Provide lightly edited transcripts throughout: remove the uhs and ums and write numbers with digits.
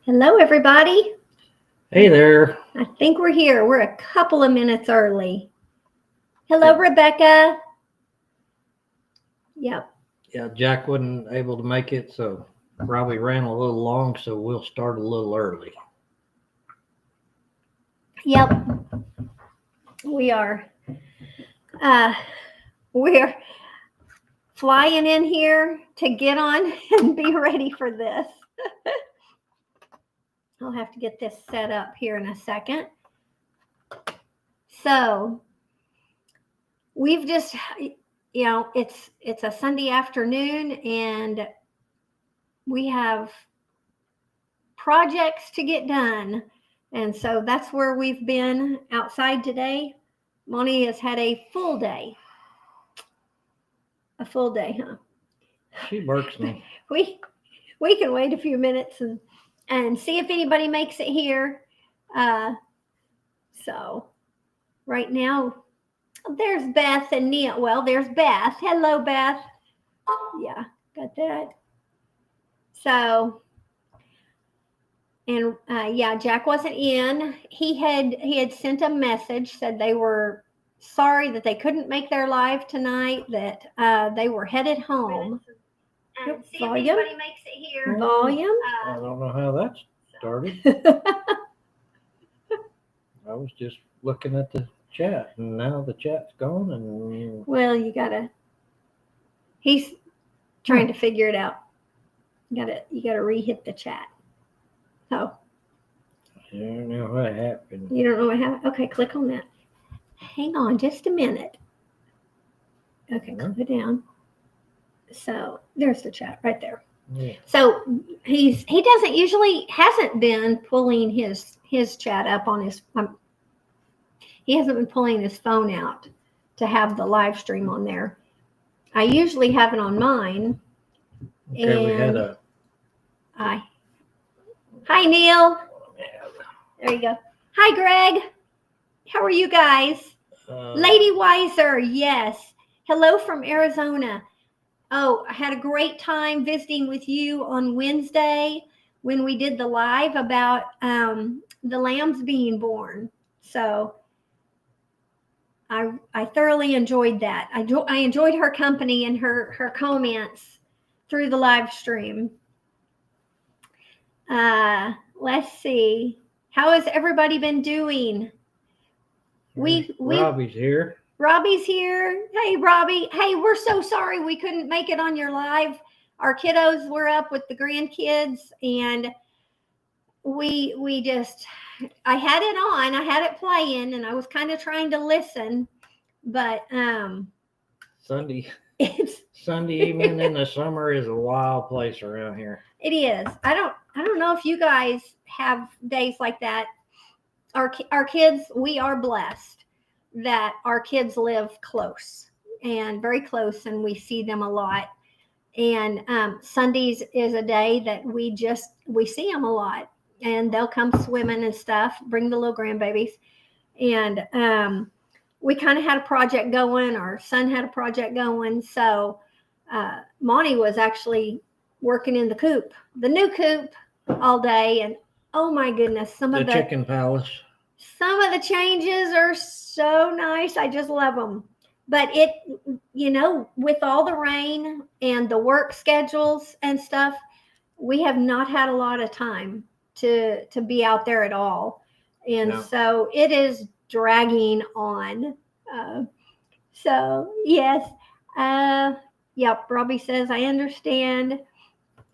Hello, everybody. Hey there. I think we're here. We're a couple of minutes early. Hello, Rebecca. Yep. Yeah, Jack wasn't able to make it, so probably ran a little long, so we'll start a little early. Yep. We are. We're flying in here to get on and be ready for this. I'll have to get this set up here in a second. So we've just, it's a Sunday afternoon and we have projects to get done. And so that's where we've been outside today. Moni has had a full day. A full day, huh? She works me. We can wait a few minutes and see if anybody makes it here. So right now, there's Beth and Neil. Well, there's Beth. Hello, Beth. Yeah, got that. So, and yeah, Jack wasn't in. He had sent a message, said they were sorry that they couldn't make their live tonight, that they were headed home. And see if anybody makes it here. Volume. I don't know how that started. I was just looking at the chat, and now the chat's gone. And Well, he's trying to figure it out. You gotta re-hit the chat. Oh, I don't know what happened. you don't know what happened? Okay, click on that. Hang on just a minute. Okay, click it down. So there's the chat right there. Yeah. So he hasn't been pulling his chat up on his he hasn't been pulling his phone out to have the live stream on there. I usually have it on mine. Okay, we had a. Hi Neil. There you go. Hi Greg. How are you guys? Lady Weiser, yes. Hello from Arizona. Oh, I had a great time visiting with you on Wednesday when we did the live about the lambs being born. So I thoroughly enjoyed that. I enjoyed her company and her comments through the live stream. Let's see. How has everybody been doing? Robbie's here. Robbie's here. Hey, Robbie. Hey, we're so sorry we couldn't make it on your live. Our kiddos were up with the grandkids, and I had it on. I had it playing, and I was kind of trying to listen, but Sunday Sunday evening in the summer is a wild place around here. It is. I don't know if you guys have days like that. Our kids, we are blessed that our kids live close and very close, and we see them a lot. And Sundays is a day that we see them a lot, and they'll come swimming and stuff, bring the little grandbabies. And we kind of had a project going. Our son had a project going. So Monty was actually working in the new coop all day. And oh my goodness, the chicken palace. Some of the changes are so nice. I just love them. But with all the rain and the work schedules and stuff, we have not had a lot of time to be out there at all. And so it is dragging on. So yes. Yep. Robbie says, I understand.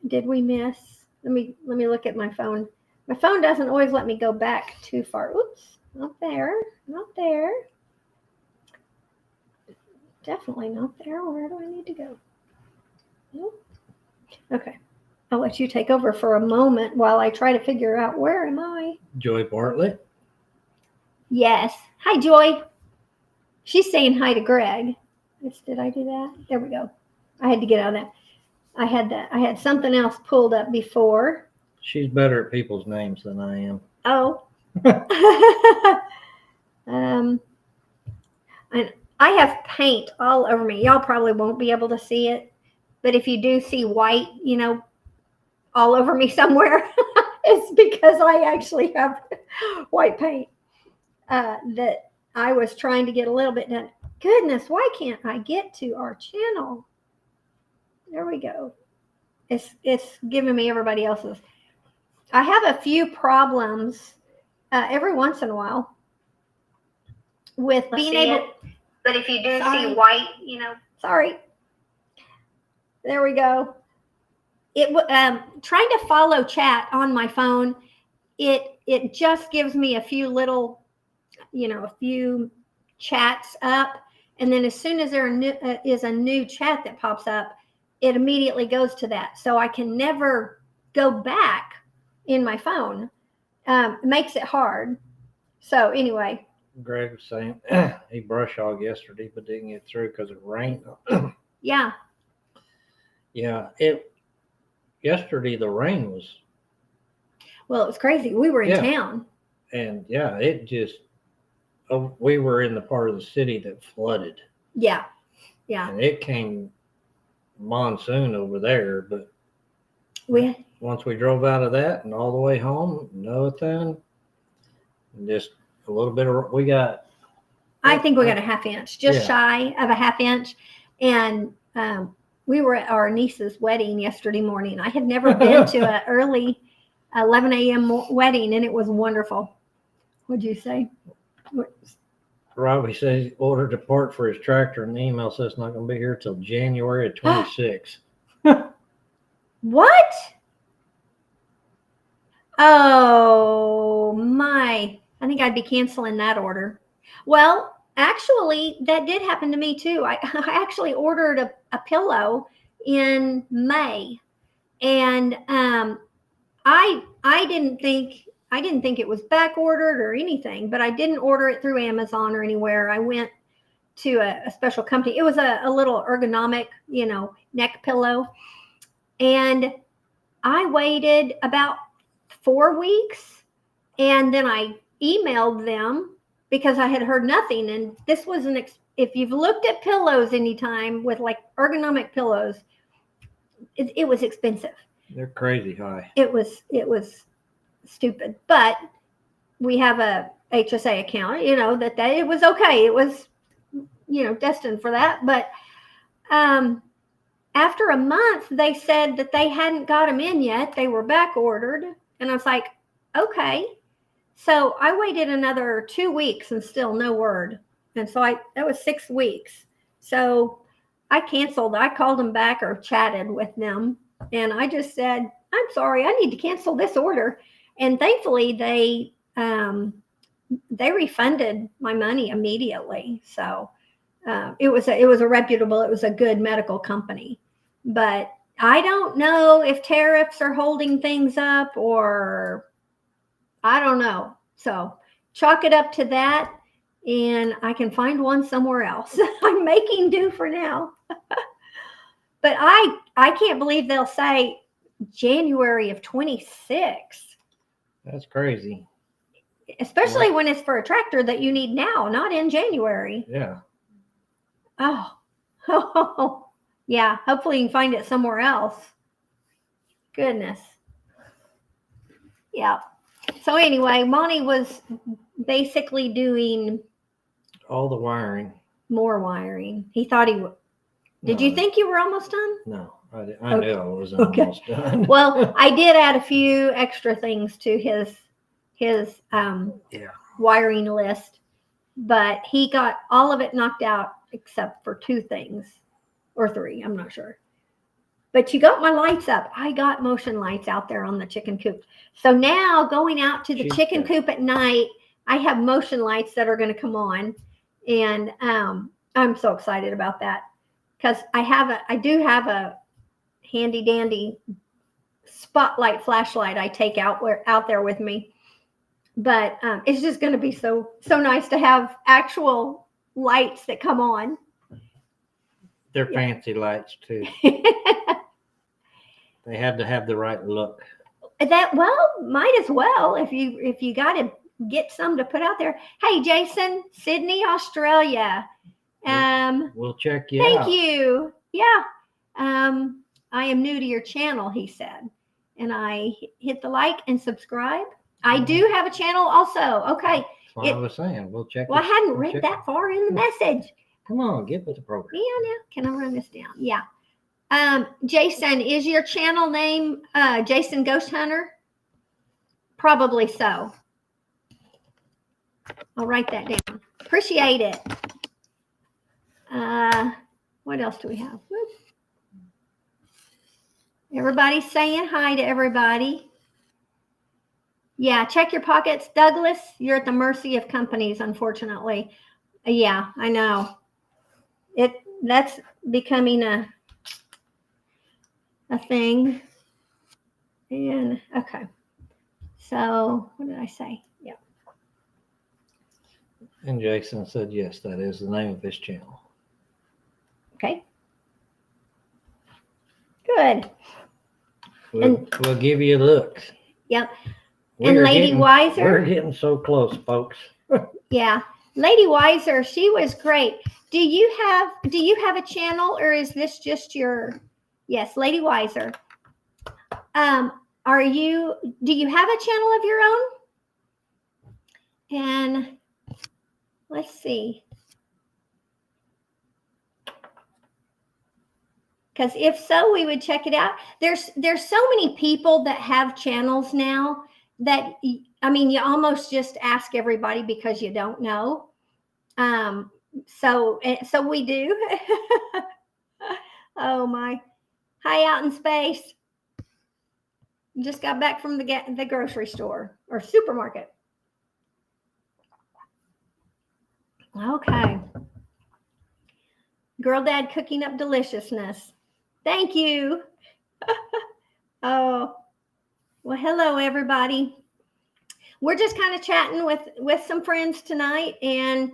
Did we miss? Let me look at my phone. My phone doesn't always let me go back too far. Oops, not there. Definitely not there. Where do I need to go? Nope. Okay. I'll let you take over for a moment while I try to figure out where am I. Joy Bartlett. Yes. Hi, Joy. She's saying hi to Greg. Did I do that? There we go. I had to get out of that. I had something else pulled up before. She's better at people's names than I am. Oh. And I have paint all over me. Y'all probably won't be able to see it, but if you do see white, all over me somewhere, It's because I actually have white paint that I was trying to get a little bit done. Goodness, why can't I get to our channel? There we go. It's giving me everybody else's. I have a few problems every once in a while with being able. But if you do Sorry. see white, Sorry. There we go. It trying to follow chat on my phone. It just gives me a few little, a few chats up, and then as soon as there is a new chat that pops up, it immediately goes to that. So I can never go back in my phone. It makes it hard. So anyway. Greg was saying he brush hogged yesterday, but didn't get through because it rained. Yeah. Yeah. Yesterday the rain was. Well, it was crazy. We were in town. And yeah, it just. We were in the part of the city that flooded. Yeah. Yeah. And it came monsoon over there, but once we drove out of that and all the way home, nothing. Just a little bit of I think we got a half inch, just shy of a half inch. And we were at our niece's wedding yesterday morning. I had never been to an early 11 a.m. wedding, and it was wonderful. What'd you say? Robbie says he ordered a part for his tractor, and the email says it's not going to be here till January of 26. What? Oh, my. I think I'd be canceling that order. Well, actually, that did happen to me, too. I actually ordered a pillow in May, and I didn't think it was back ordered or anything, but I didn't order it through Amazon or anywhere. I went to a special company. It was a little ergonomic, neck pillow. And I waited about 4 weeks, and then I emailed them because I had heard nothing. And this was if you've looked at pillows anytime with like ergonomic pillows, it was expensive. They're crazy high. It was stupid, but we have a HSA account, that it was okay. It was, destined for that. But after a month, they said that they hadn't got them in yet. They were back ordered. And I was like, okay. So I waited another 2 weeks and still no word. And so that was 6 weeks. So I canceled. I called them back or chatted with them. And I just said, I'm sorry, I need to cancel this order. And thankfully they refunded my money immediately. So it was a good medical company. But I don't know if tariffs are holding things up, or I don't know. So chalk it up to that, and I can find one somewhere else. I'm making do for now. But I can't believe they'll say January of 26. That's crazy. Especially when it's for a tractor that you need now, not in January. Yeah. Oh. Yeah. Hopefully you can find it somewhere else. Goodness. Yeah. So anyway, Monty was basically doing all the wiring. More wiring. He thought he would. Did you think you were almost done? No, I knew I was almost done. Well, I did add a few extra things to his wiring list, but he got all of it knocked out except for 2 things or 3. I'm not sure. But you got my lights up. I got motion lights out there on the chicken coop. So now going out to the chicken coop at night, I have motion lights that are going to come on, and I'm so excited about that. Because I do have a handy dandy spotlight flashlight I take out there with me, but it's just going to be so nice to have actual lights that come on. They're fancy lights too. They had to have the right look. Might as well if you got to get some to put out there. Hey, Jason, Sydney, Australia. We'll check you out. Thank you. Yeah. I am new to your channel, he said. and I hit the like and subscribe. I do have a channel also. Okay. That's what I was saying. We'll check. Well, I hadn't read that far in the message. Come on, get with the program. Yeah, now can I run this down? Yeah. Jason, is your channel name Jason Ghost Hunter? Probably so. I'll write that down. Appreciate it. What else do we have? Whoops. Everybody's saying hi to everybody. Yeah, check your pockets. Douglas, you're at the mercy of companies, unfortunately. Yeah, I know. That's becoming a thing. And okay. So what did I say? Yeah. And Jason said, yes, that is the name of his channel. Okay. Good. We'll give you a look. Yep. And Lady Wiser. We're getting so close, folks. Yeah. Lady Wiser, she was great. Do you have a channel, or is this just your? Yes, Lady Wiser. Do you have a channel of your own? And let's see. Because if so, we would check it out. There's so many people that have channels now that, I mean, you almost just ask everybody because you don't know. So we do. Oh my. Hi out in space. Just got back from the grocery store or supermarket. Okay. Girl Dad cooking up deliciousness. Thank you. Oh, well, hello, everybody. We're just kind of chatting with some friends tonight, and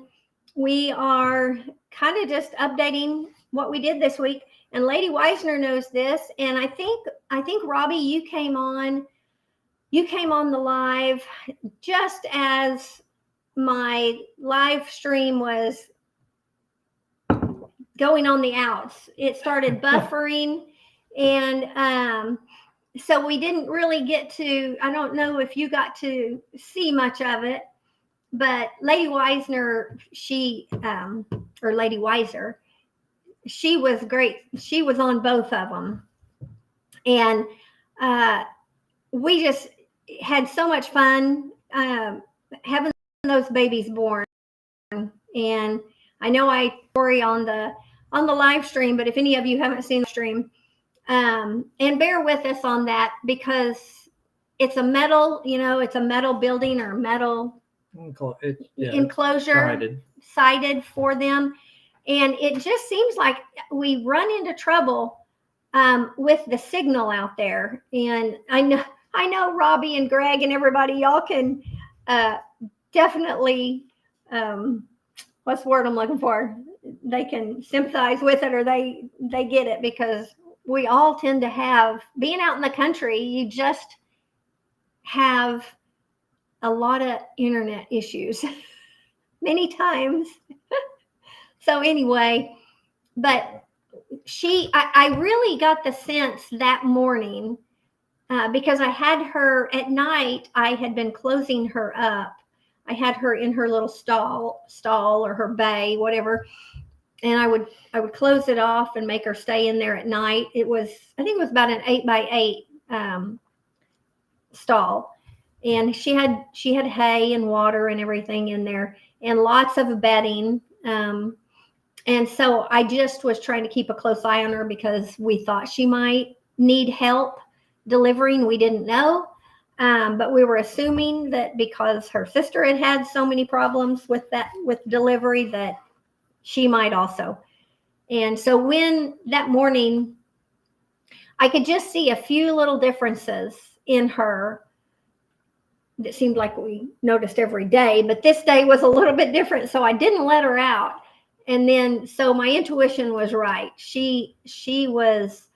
we are kind of just updating what we did this week. And Lady Weisner knows this, and I think Robbie, you came on the live just as my live stream was going on the outs. It started buffering, and so we didn't really get to, I don't know if you got to see much of it, but Lady Weisner, or Lady Wiser, she was great. She was on both of them. And we just had so much fun having those babies born. And I know I story on the live stream, but if any of you haven't seen the stream, and bear with us on that, because it's a metal, it's a metal building or metal enclosure sided for them. And it just seems like we run into trouble with the signal out there. And I know Robbie and Greg and everybody, y'all can definitely, what's the word I'm looking for? They can sympathize with it, or they get it, because we all tend to have, being out in the country, you just have a lot of internet issues many times. So anyway, but I really got the sense that morning, because I had her at night, I had been closing her up. I had her in her little stall or her bay, whatever. And I would close it off and make her stay in there at night. I think it was about an 8x8 stall. And she had hay and water and everything in there, and lots of bedding. And so I just was trying to keep a close eye on her, because we thought she might need help delivering. We didn't know. But we were assuming that because her sister had so many problems with delivery, that she might also. And so when that morning, I could just see a few little differences in her that seemed like we noticed every day, but this day was a little bit different. So I didn't let her out. And then, so my intuition was right. She was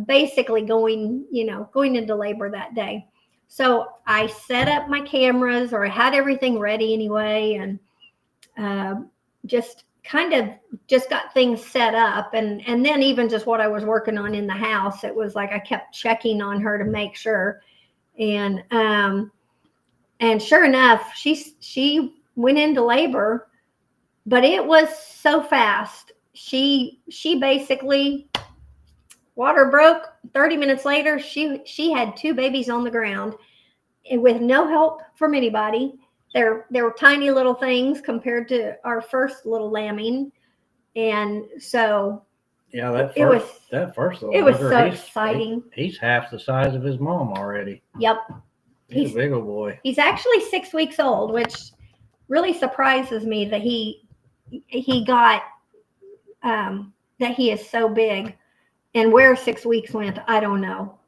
basically going into labor that day. So I set up my cameras, or I had everything ready anyway, and just kind of just got things set up, and then even just what I was working on in the house, it was like I kept checking on her to make sure. And sure enough, she went into labor, but it was so fast. She basically, water broke. 30 minutes later, she had 2 babies on the ground with no help from anybody. They were tiny little things compared to our first little lambing. And so yeah, that first little it was bugger, so exciting. He's half the size of his mom already. Yep. He's a big old boy. He's actually 6 weeks old, which really surprises me that he got that he is so big. And where 6 weeks went, I don't know.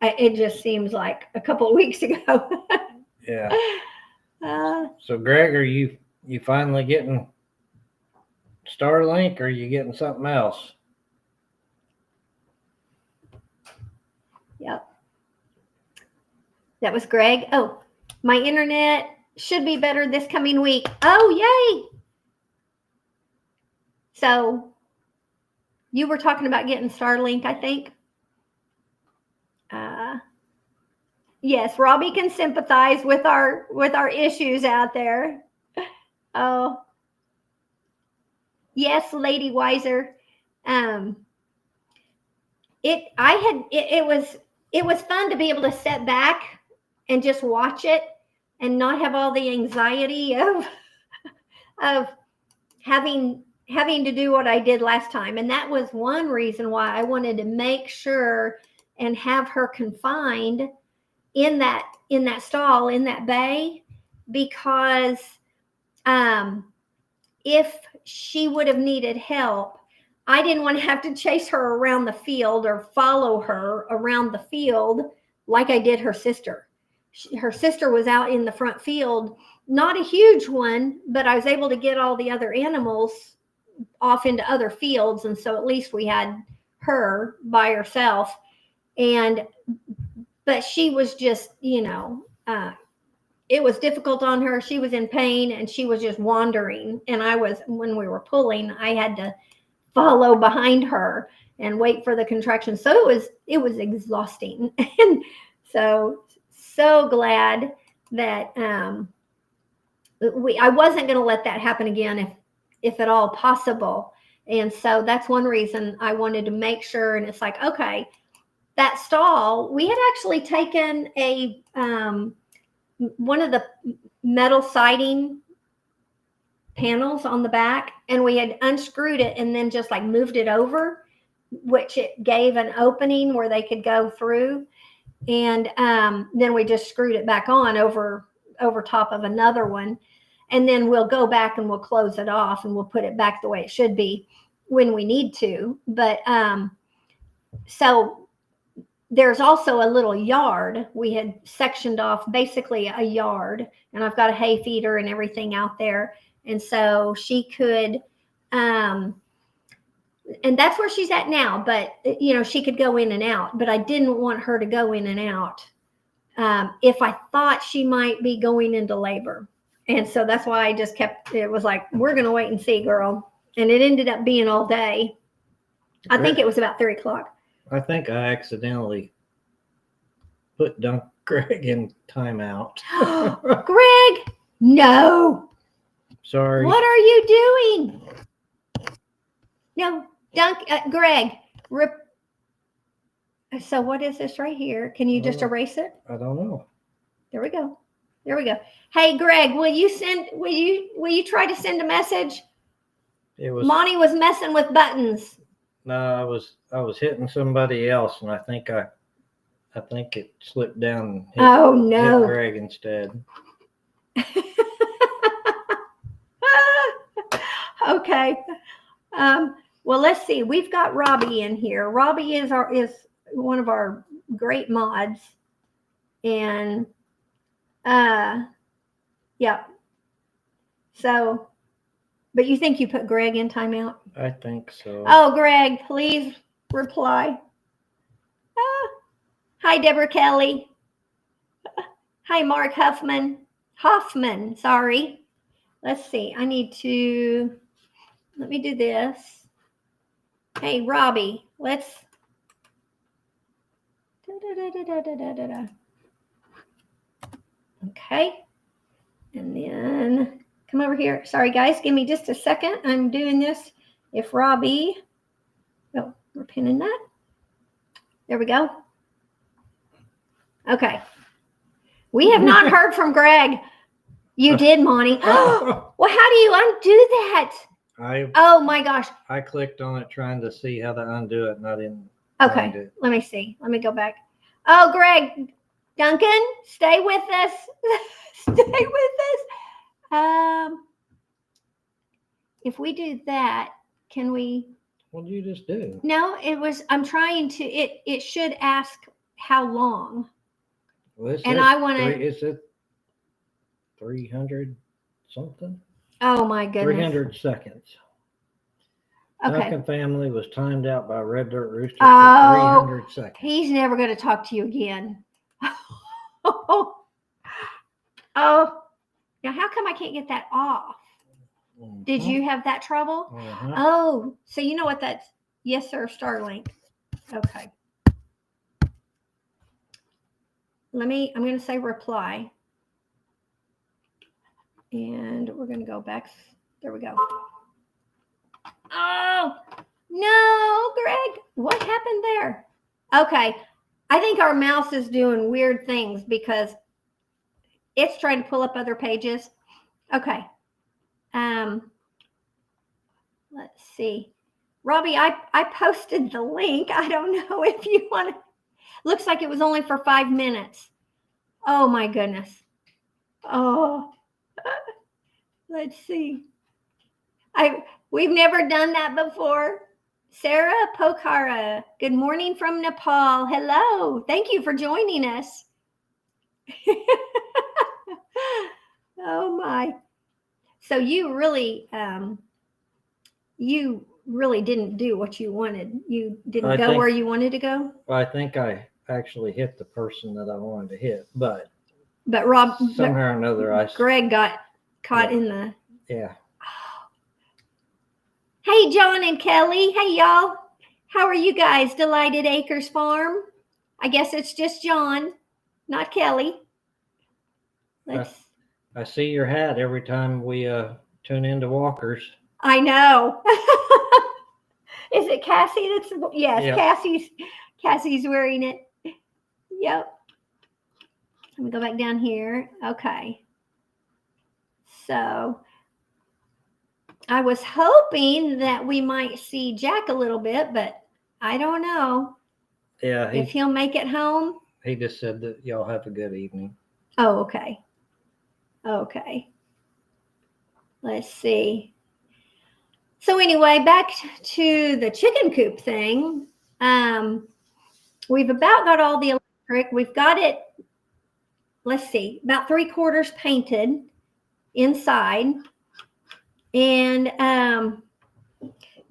It just seems like a couple of weeks ago. Yeah. So Greg, are you finally getting Starlink, or are you getting something else? Yep. That was Greg. Oh, my internet should be better this coming week. Oh, yay. So you were talking about getting Starlink, I think. Yes, Robbie can sympathize with our issues out there. Oh, yes, Lady Wiser. It was fun to be able to sit back and just watch it and not have all the anxiety of having to do what I did last time. And that was one reason why I wanted to make sure and have her confined in that stall, in that bay, because if she would have needed help, I didn't want to have to chase her around the field or follow her around the field like I did her sister. Her sister was out in the front field, not a huge one, but I was able to get all the other animals off into other fields. And so at least we had her by herself. But she was just, it was difficult on her. She was in pain and she was just wandering. And when we were pulling, I had to follow behind her and wait for the contraction. So it was exhausting. And so glad that I wasn't going to let that happen again if at all possible. And so that's one reason I wanted to make sure. And it's like, okay, that stall, we had actually taken one of the metal siding panels on the back, and we had unscrewed it and then just like moved it over, which it gave an opening where they could go through. And then we just screwed it back on over top of another one. And then we'll go back and we'll close it off and we'll put it back the way it should be when we need to. But so there's also a little yard. We had sectioned off basically a yard, and I've got a hay feeder and everything out there. And so she could, and that's where she's at now, but she could go in and out, but I didn't want her to go in and out if I thought she might be going into labor. And so that's why I just it was like, we're going to wait and see, girl. And it ended up being all day. I think it was about 3 o'clock. I think I accidentally put Greg in timeout. Greg, no. Sorry. What are you doing? No, Greg. So what is this right here? Can you just erase it? I don't know. There we go. Hey, Greg, will you try to send a message? Monty was messing with buttons. No, I was hitting somebody else, and I think it slipped down and hit Greg instead. Okay. Well, let's see. We've got Robbie in here. Robbie is one of our great mods. And yeah. So, but you think you put Greg in timeout? I think so. Oh, Greg, please reply. Hi, Deborah Kelly. Hi, Mark Hoffman, sorry. Let's see. I need to let me do this. Hey, Robbie, let's. Okay. And then come over here. Sorry, guys. Give me just a second. I'm doing this. If Robbie. Oh, we're pinning that. There we go. Okay. We have not heard from Greg. You did, Monty. Well, how do you undo that? Oh my gosh. I clicked on it trying to see how to undo it, and I didn't. Okay. Let me see. Let me go back. Oh, Greg. Duncan, stay with us. Stay with us. If we do that, can we? What did you just do? No, I'm trying to, it should ask how long. Well, and I want to. Is it 300 something? Oh my goodness. 300 seconds. Okay. Duncan family was timed out by Red Dirt Rooster for 300 seconds. He's never going to talk to you again. Oh. Now, how come I can't get that off? Did you have that trouble? Oh, so you know what that's? Yes, sir, Starlink. Okay. I'm going to say reply. And we're going to go back. There we go. Oh, no, Greg. What happened there? Okay. I think our mouse is doing weird things because it's trying to pull up other pages. Okay. Let's see. Robbie, I posted the link. I don't know if you want to. Looks like it was only for 5 minutes. Oh my goodness. Oh. Let's see. We've never done that before. Sarah Pokhara, good morning from Nepal. Hello. Thank you for joining us. Oh my. So you really didn't do what you wanted. You didn't go where you wanted to go? Well, I think I actually hit the person that I wanted to hit, but Rob, somehow or another Greg got caught in the. Yeah. Hey, John and Kelly. Hey, y'all. How are you guys? Delighted Acres Farm. I guess it's just John, not Kelly. I see your hat every time we tune into Walkers. I know. Is it Cassie? Yes, yep. Cassie's wearing it. Yep. Let me go back down here. Okay. So I was hoping that we might see Jack a little bit, but I don't know. Yeah. If he'll make it home. He just said that y'all have a good evening. Oh, okay. Okay. Let's see. So anyway, back to the chicken coop thing. We've about got all the electric. We've got it, let's see, about 3/4 painted inside. And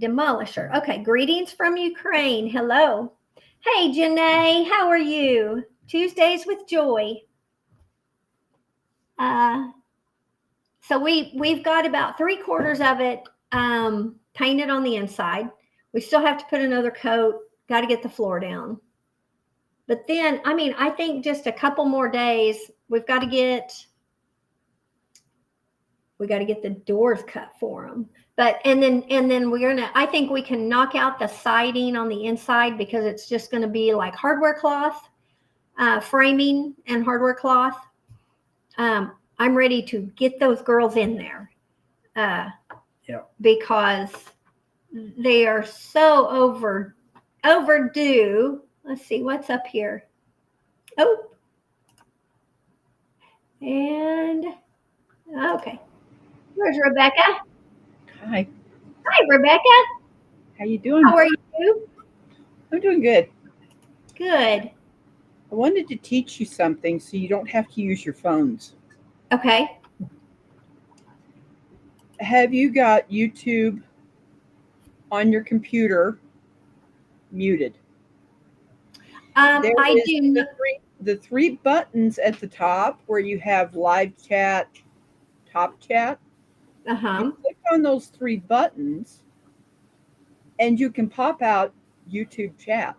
demolisher. Okay, greetings from Ukraine. Hello. Hey, Janae, how are you? Tuesdays with Joy. So we've got about 3/4 of it painted on the inside. We still have to put another coat. Got to get the floor down. But then, I think just a couple more days. We've got to get the doors cut for them. But and then I think we can knock out the siding on the inside because it's just going to be like hardware cloth, framing and hardware cloth. I'm ready to get those girls in there. Because they are so overdue. Let's see what's up here. Oh. And okay. Where's Rebecca? Hi. Hi, Rebecca. How you doing? How are you? I'm doing good. Good. I wanted to teach you something so you don't have to use your phones. Okay. Have you got YouTube on your computer muted? I do. The three buttons at the top where you have live chat, top chat. Uh-huh. You click on those 3 buttons and you can pop out YouTube chat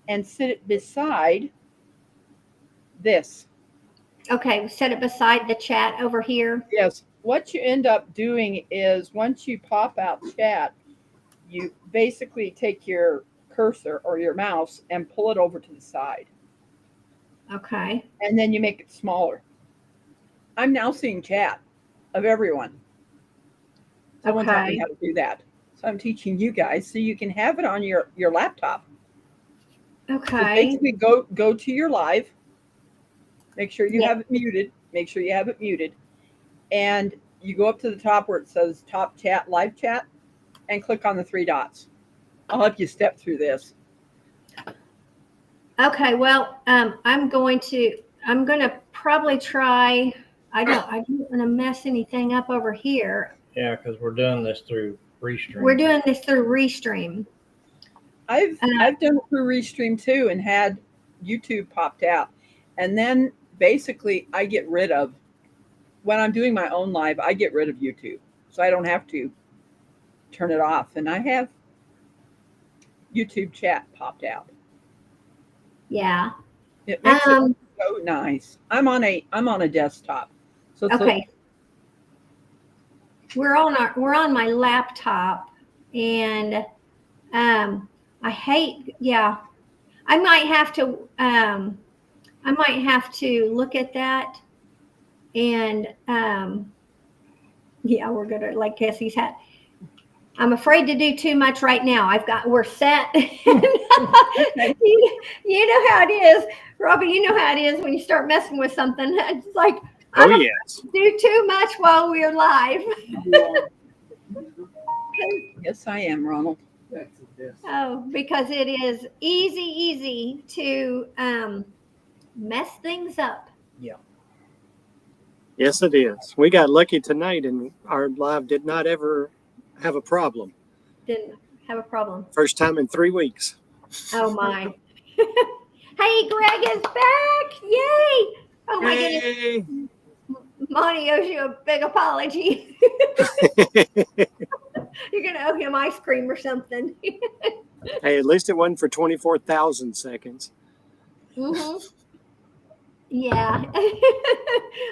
and sit it beside this. Okay, set it beside the chat over here. Yes. What you end up doing is once you pop out chat, you basically take your cursor or your mouse and pull it over to the side. Okay. And then you make it smaller. I'm now seeing chat of everyone. Someone taught me how to do that. So I'm teaching you guys so you can have it on your laptop. Okay. So basically go to your live. Make sure you have it muted. Make sure you have it muted. And you go up to the top where it says top chat, live chat, and click on the 3 dots. I'll help you step through this. Okay, well, I'm going to probably try. I don't want to mess anything up over here. Yeah, because we're doing this through Restream. We're doing this through Restream. I've done it through Restream too and had YouTube popped out. And then basically I get rid of, when I'm doing my own live, I get rid of YouTube. So I don't have to turn it off. And I have YouTube chat popped out. Yeah. It makes it so nice. I'm on a desktop. So it's okay. We're on my laptop, and I hate. Yeah, I might have to look at that, and yeah, we're gonna like Cassie's hat. I'm afraid to do too much right now. We're set. You know how it is, Robbie. You know how it is when you start messing with something. It's like, I don't do too much while we're live. Yes, I am, Ronald. Oh, because it is easy to mess things up. Yeah. Yes, it is. We got lucky tonight, and our live did not ever have a problem. Didn't have a problem. First time in 3 weeks. Oh my. Hey, Greg is back. Yay. Oh my goodness. Monty owes you a big apology. You're going to owe him ice cream or something. Hey, at least it wasn't for 24,000 seconds. Mm-hmm. Yeah.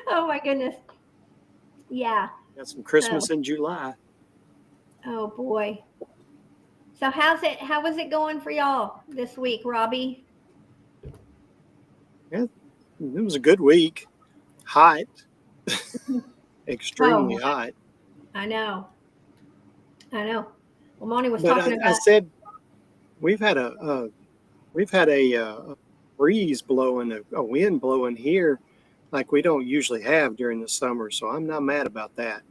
Oh my goodness. Yeah. Got some Christmas in July. Oh boy. So how was it going for y'all this week, Robbie? Yeah, it was a good week. Hot. Extremely hot. I know. Well, Monty was talking about. I said we've had a breeze blowing, a wind blowing here, like we don't usually have during the summer. So I'm not mad about that.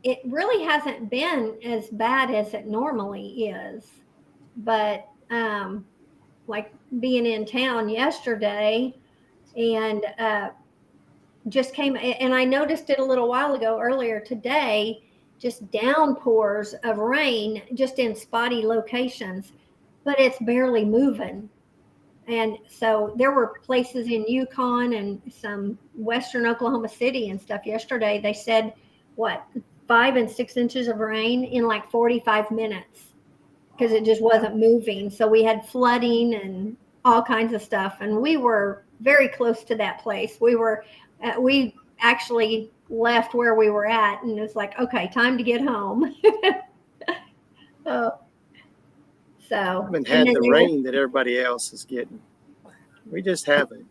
It really hasn't been as bad as it normally is, but like being in town yesterday, and just came, and I noticed it a little while ago earlier today, just downpours of rain just in spotty locations, but it's barely moving. And so there were places in Yukon and some western Oklahoma City and stuff yesterday. They said, 5 and 6 inches of rain in like 45 minutes because it just wasn't moving. So we had flooding and all kinds of stuff. And we were very close to that place. We actually left where we were at, and it's like, okay, time to get home. So I haven't had the rain that everybody else is getting. We just haven't.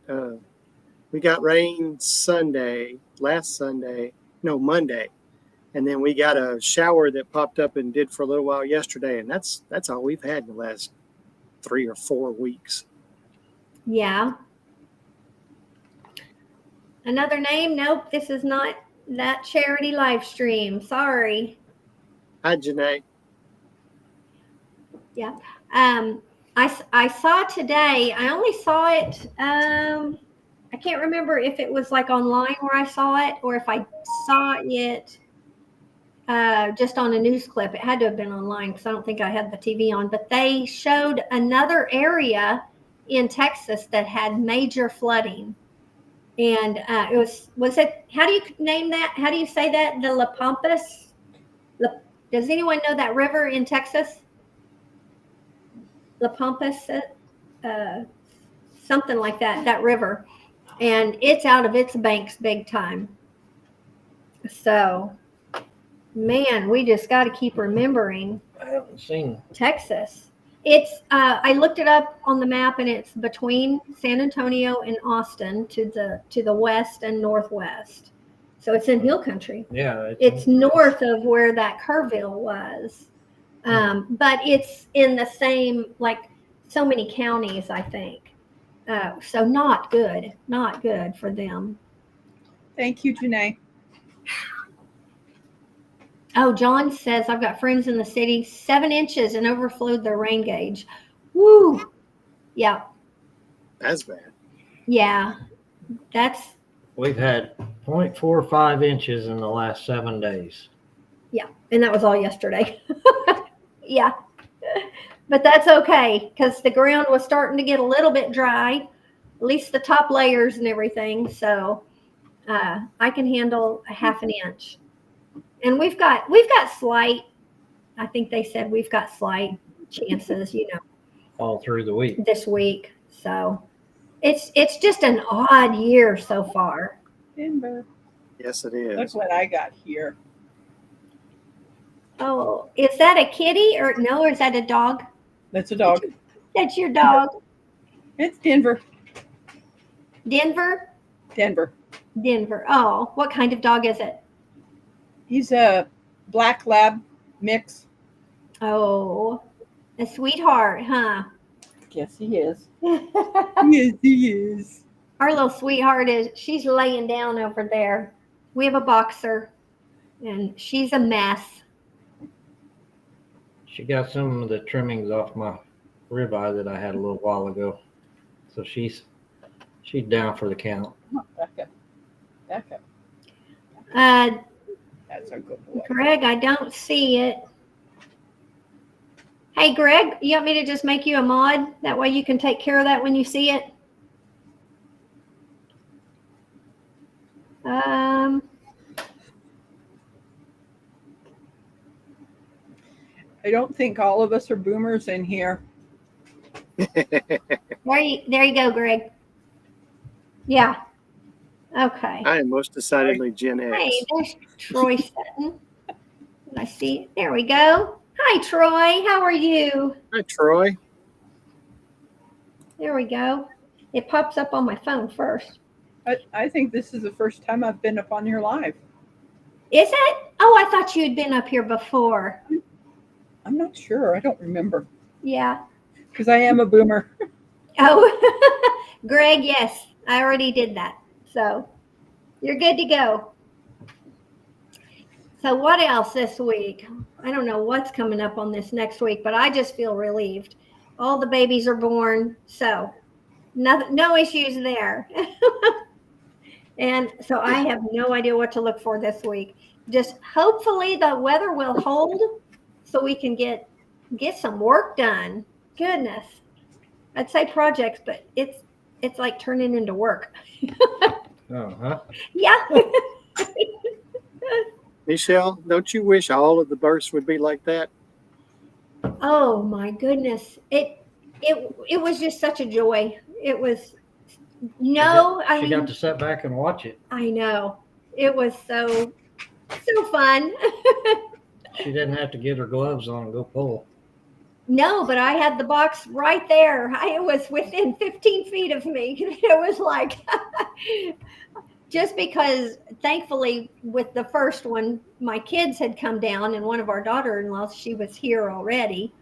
We got rain Monday. And then we got a shower that popped up and did for a little while yesterday. And that's all we've had in the last 3 or 4 weeks. Yeah. Another name? Nope, this is not that charity live stream. Sorry. Hi, Janae. Yeah. I saw today, I only saw it, I can't remember if it was like online where I saw it or if I saw it just on a news clip. It had to have been online because I don't think I had the TV on, but they showed another area in Texas that had major flooding. And was it, how do you name that? How do you say that? The La Pampas? Does anyone know that river in Texas? La Pampas, something like that river. And it's out of its banks big time. So, man, we just got to keep remembering I haven't seen. Texas. It's I looked it up on the map, and it's between San Antonio and Austin to the west and northwest. So it's in hill country. Yeah, It's north of where that Kerrville was, but it's in the same, like, so many counties, I think. So not good for them. Thank you, Janae. Oh, John says, I've got friends in the city, 7 inches and overflowed their rain gauge. Woo. Yeah. That's bad. Yeah. We've had 0.45 inches in the last 7 days. Yeah. And that was all yesterday. Yeah. But that's okay, because the ground was starting to get a little bit dry, at least the top layers and everything. So I can handle a 1/2 inch. And we've got slight, I think they said we've got slight chances, All through the week. this week. So it's just an odd year so far. Denver. Yes, it Look is. what I got here. Oh, is that a kitty or is that a dog? That's a dog. That's your dog. It's Denver. Denver? Denver. Denver. Oh, what kind of dog is it? He's a black lab mix. Oh, a sweetheart, huh? Yes, he is. Yes, he is. Our little sweetheart she's laying down over there. We have a boxer, and she's a mess. She got some of the trimmings off my ribeye that I had a little while ago. So she's down for the count. Back up. Back up. That's a good boy. Greg, I don't see it. Hey, Greg, you want me to just make you a mod? That way you can take care of that when you see it. I don't think all of us are boomers in here. There you go, Greg. Yeah. Okay. I am most decidedly Gen X. Hey, there's Troy Sutton. I see. There we go. Hi, Troy. How are you? Hi, Troy. There we go. It pops up on my phone first. I think this is the first time I've been up on your live. Is it? Oh, I thought you had been up here before. I'm not sure. I don't remember. Yeah. Because I am a boomer. Oh, Greg, yes. I already did that. So you're good to go. So what else this week? I don't know what's coming up on this next week, but I just feel relieved. All the babies are born, so no issues there. And so I have no idea what to look for this week. Just hopefully the weather will hold so we can get some work done. Goodness. I'd say projects, but it's like turning into work. Uh-huh. Yeah. Michelle, don't you wish all of the births would be like that? Oh my goodness. It was just such a joy. It was She got to sit back and watch it. I know. It was so fun. She didn't have to get her gloves on and go pull. No, but I had the box right there. It was within 15 feet of me. It was like, just because thankfully with the first one, my kids had come down and one of our daughter-in-laws, she was here already.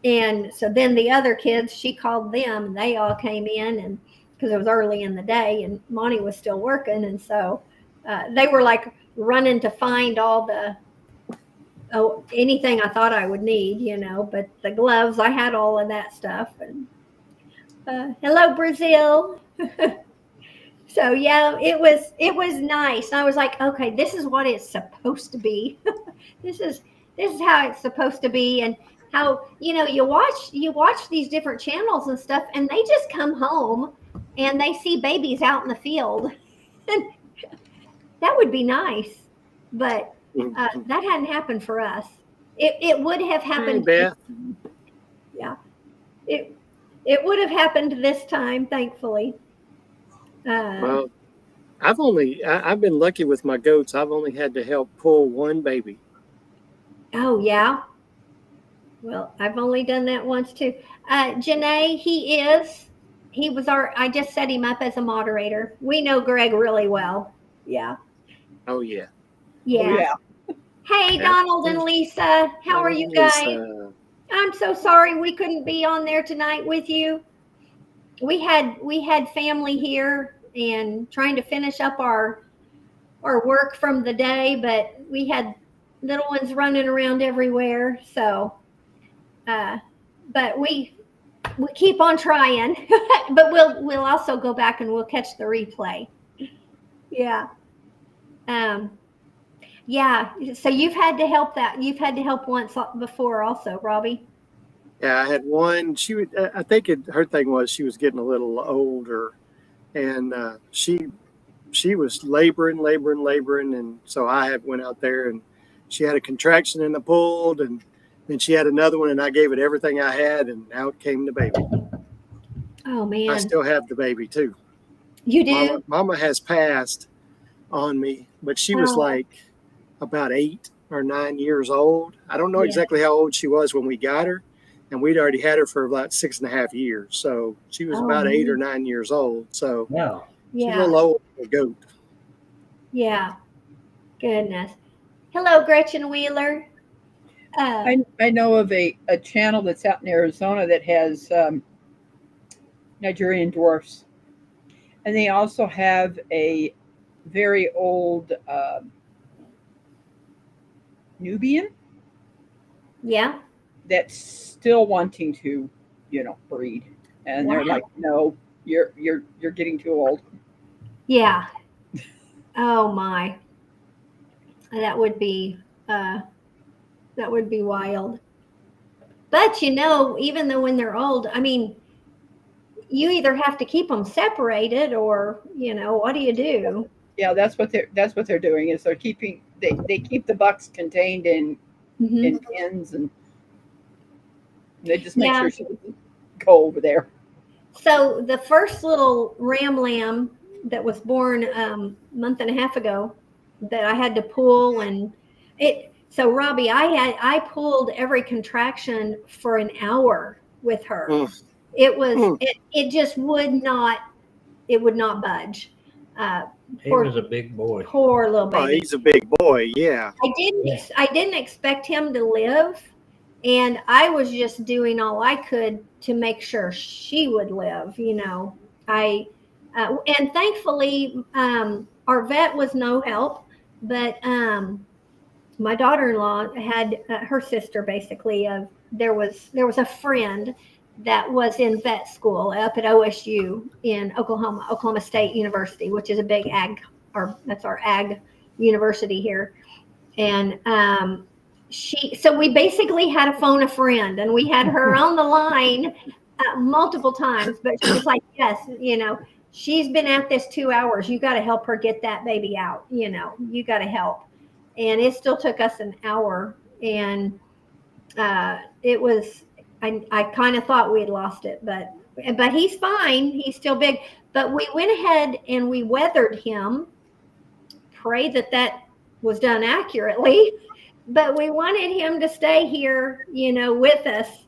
And so then the other kids, she called them and they all came in, and because it was early in the day and Monty was still working. And so they were like running to find all anything I thought I would need, but the gloves, I had all of that stuff. And hello, Brazil. So yeah, it was nice. And I was like, okay, this is what it's supposed to be. This is how it's supposed to be. And how, you watch these different channels and stuff, and they just come home and they see babies out in the field. That would be nice, but that hadn't happened for us. It would have happened. Hey, Beth. Yeah, it would have happened this time, thankfully. Well, I've been lucky with my goats. I've only had to help pull one baby. Oh yeah. Well, I've only done that once too. Janae, I just set him up as a moderator. We know Greg really well. Yeah. Oh yeah. Yeah. Oh, yeah. Hey, Donald and Lisa, how are you guys? I'm so sorry we couldn't be on there tonight with you. We had family here and trying to finish up our work from the day, but we had little ones running around everywhere. So, but we keep on trying. But we'll also go back and we'll catch the replay. Yeah. Yeah. So you've had to help once before also, Robbie. Yeah, I had one. I think her thing was she was getting a little older, and she was laboring, and so I went out there, and she had a contraction and I pulled, and then she had another one, and I gave it everything I had, and out came the baby. Oh man! I still have the baby too. You do? Mama has passed on me, but she was like about 8 or 9 years old. I don't know exactly how old she was when we got her. And we'd already had her for about 6.5 years. So she was about 8 or 9 years old. So she's a little old for a goat. Yeah. Goodness. Hello, Gretchen Wheeler. I know of a channel that's out in Arizona that has Nigerian dwarfs. And they also have a very old Nubian. Yeah. That's still wanting to, breed. And they're like, no, you're getting too old. Yeah. Oh my. That would be wild. But even though when they're old, I mean, you either have to keep them separated or, what do you do? Yeah, that's what they're doing is they're keeping they keep the bucks contained in pens, and they just make sure she doesn't go over there. So the first little ram lamb that was born a month and a half ago that I had to pull, and so Robbie, I pulled every contraction for an hour with her. It was it just would not budge. He was a big boy. Poor little baby. Oh, he's a big boy, yeah. I didn't expect him to live, and I was just doing all I could to make sure she would live. And thankfully, our vet was no help, but my daughter-in-law had her sister basically. There was a friend that was in vet school up at OSU in Oklahoma State University, which is a big that's our ag university here. And so we basically had to phone a friend, and we had her on the line multiple times, but she was like, yes, she's been at this 2 hours. You got to help her get that baby out. You got to help. And it still took us an hour. And it was, I kind of thought we had lost it, but he's fine. He's still big. But we went ahead and we weathered him. Pray that was done accurately. But we wanted him to stay here, with us.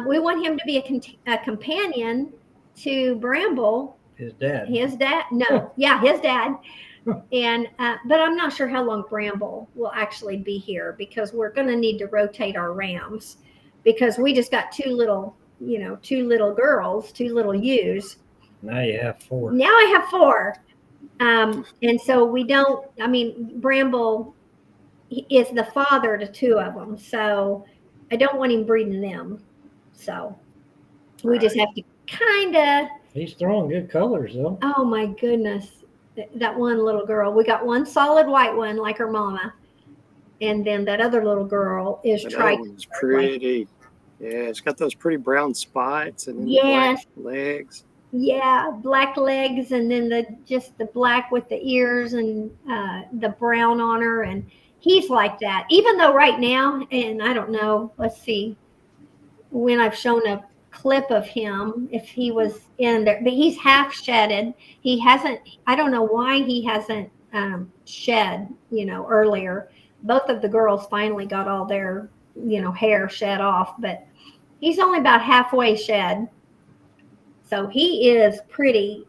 We want him to be a companion to Bramble. His dad. No, yeah, his dad. And but I'm not sure how long Bramble will actually be here, because we're going to need to rotate our rams, because we just got two little girls, two little ewes. Now you have 4. Now I have 4. And so Bramble is the father to 2 of them. So I don't want him breeding them. So we just have to kind of. He's throwing good colors though. Oh my goodness. That one little girl, we got one solid white one like her mama. And then that other little girl is pretty. Yeah, it's got those pretty brown spots and then the black legs. Yeah, black legs, and then the black with the ears and the brown on her, and he's like that. Even though right now, and I don't know, let's see, when I've shown a clip of him, if he was in there, but he's half shedded. He hasn't. I don't know why he hasn't shed. Earlier, both of the girls finally got all their hair shed off, but he's only about halfway shed. So he is pretty,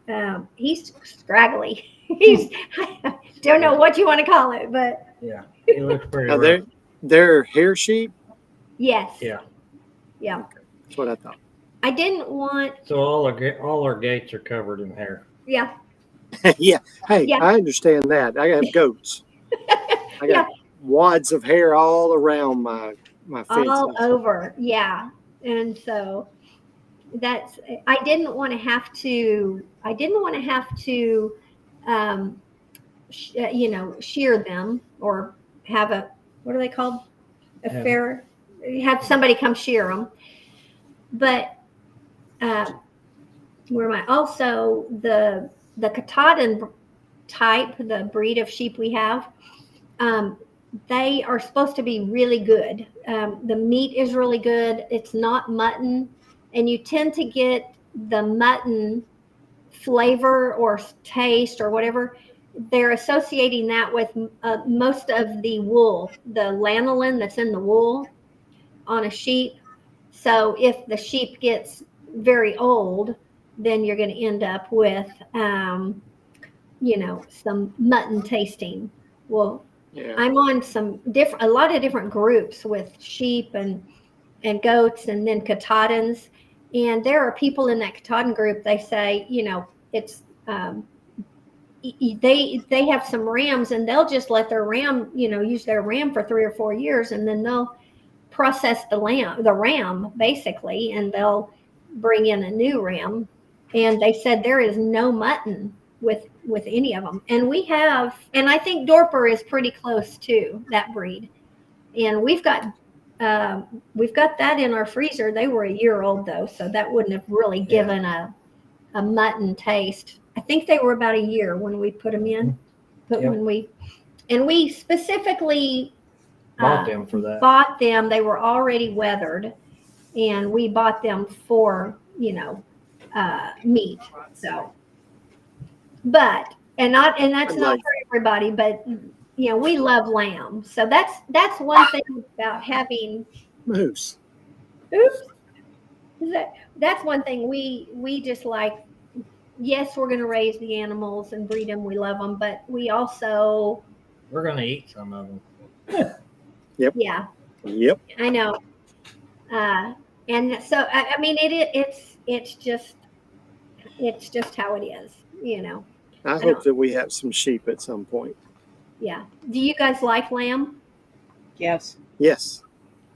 he's scraggly. He's, I don't know what you want to call it, but. Yeah, he looks pretty Now rough. they're hair sheep. Yes. Yeah. Yeah. That's what I thought. I didn't want. So all our gates are covered in hair. Yeah. Yeah. Hey, Yeah. I understand that. I have goats. I got wads of hair all around my fences. All over. Yeah. And so I didn't want to have to shear them or have what are they called? Have somebody come shear them. But where am I? Also, the Katahdin type, the breed of sheep we have, they are supposed to be really good. The meat is really good. It's not mutton, and you tend to get the mutton flavor or taste or whatever. They're associating that with most of the wool, the lanolin that's in the wool on a sheep. So if the sheep gets very old, then you're going to end up with, some mutton tasting. Well, Yeah. I'm on a lot of different groups with sheep and goats and then Katahdins. And there are people in that Katahdin group, they say, it's, they have some rams and they'll just let their ram, use their ram for 3 or 4 years, and then they'll process the ram basically, and they'll bring in a new ram. And they said there is no mutton with any of them. And I think Dorper is pretty close to that breed. And we've got that in our freezer. They were a year old though, so that wouldn't have really given a mutton taste. I think they were about a year when we put them in. But when we specifically Bought them for that. Bought them, they were already weathered, and we bought them for meat. So, and that's not for everybody, but we love lamb. So that's one thing about having moose. Oops. That's one thing we just like. Yes, we're going to raise the animals and breed them. We love them, but we're going to eat some of them. Yep. Yeah. Yep. I know. And so I mean it's just how it is, I hope that we have some sheep at some point. Yeah. Do you guys like lamb? Yes. Yes.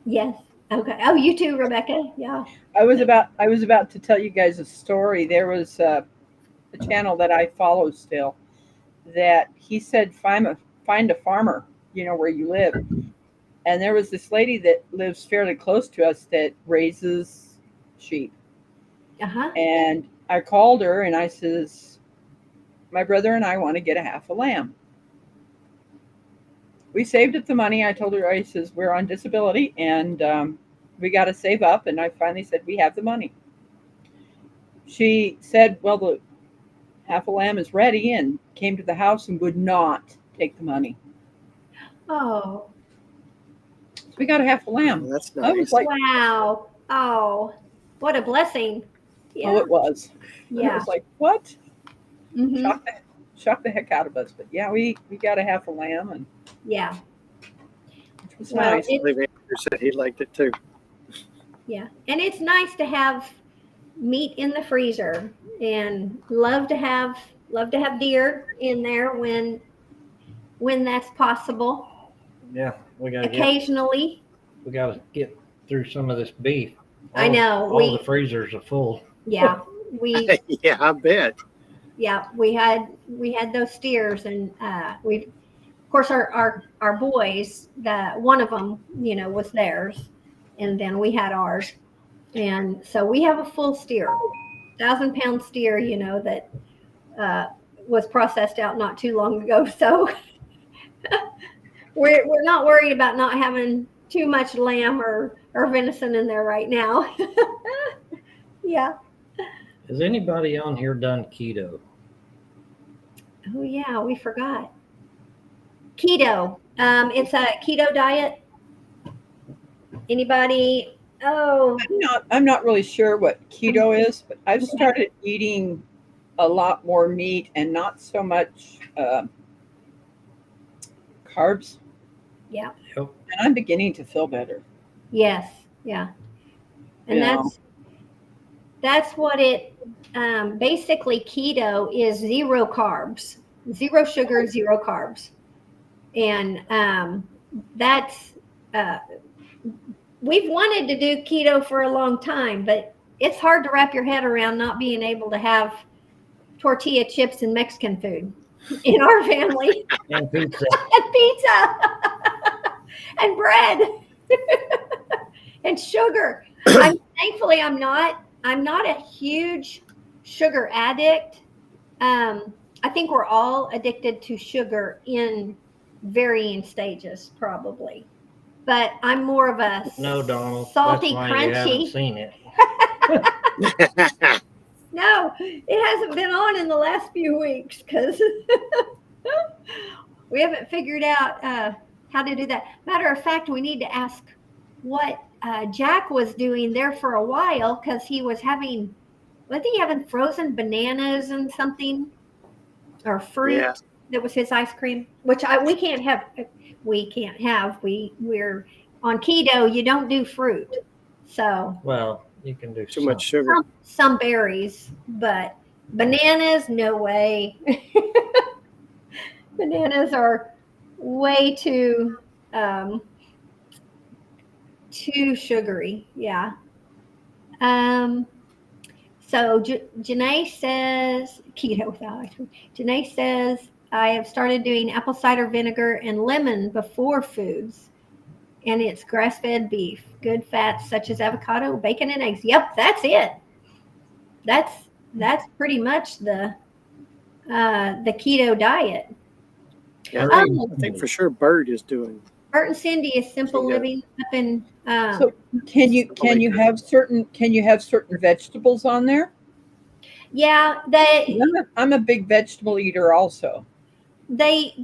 Yes. Okay. Oh, you too, Rebecca. Yeah. I was about to tell you guys a story. There was a channel that I follow still that he said find a farmer, where you live. And there was this lady that lives fairly close to us that raises sheep. Uh-huh. And I called her and I says, my brother and I want to get a half a lamb. We saved up the money. I told her, I says, we're on disability and we got to save up. And I finally said, we have the money. She said, well, the half a lamb is ready, and came to the house and would not take the money. Oh. So we got a half a lamb. Oh, that's nice. I was like, wow. Oh, what a blessing. Yeah. Oh, it was. Yeah. I was like, what? Mm-hmm. Shocked the heck out of us. But yeah, we got a half a lamb, and yeah, which was nice. I believe Andrew said he liked it too. Yeah, and it's nice to have meat in the freezer, and love to have deer in there when that's possible. Yeah, we got occasionally. We got to get through some of this beef. I know all the freezers are full. Yeah, yeah, I bet. Yeah, we had those steers, and we, of course, our boys. One of them, was theirs, and then we had ours, and so we have a full steer. 1,000-pound steer, that was processed out not too long ago. So we're not worried about not having too much lamb or venison in there right now. Yeah. Has anybody on here done keto? Oh yeah, we forgot. Keto. It's a keto diet. Anybody? Oh, I'm not really sure what keto is, but I've started eating a lot more meat and not so much carbs. yeah. Yep. And I'm beginning to feel better. Yes. Yeah. And Yeah. that's what it basically keto is: 0 carbs, 0 sugar, 0 carbs. And that's we've wanted to do keto for a long time, but it's hard to wrap your head around not being able to have tortilla chips and Mexican food in our family. And pizza. And pizza and bread and sugar. Thankfully I'm not a huge sugar addict. I think we're all addicted to sugar in varying stages, probably. But I'm more of a No, Donald. salty, that's why you haven't crunchy. seen it. No, it hasn't been on in the last few weeks because we haven't figured out how to do that. Matter of fact, we need to ask what Jack was doing there for a while, because he was having frozen bananas and something, or fruit. Yeah. That was his ice cream, which we can't have. We're on keto. You don't do fruit. So, Well, you can do Too much sugar. some berries, but bananas, no way. Bananas are way too sugary. Yeah. So Janae says keto without ice cream. Janae says, I have started doing apple cider vinegar and lemon before foods, and it's grass-fed beef, good fats such as avocado, bacon, and eggs. Yep, that's it. That's pretty much the keto diet. Yeah, I think for sure Bird is doing. Bert and Cindy is Simple Living up in. So can you have certain vegetables on there? Yeah, I'm a big vegetable eater also. There's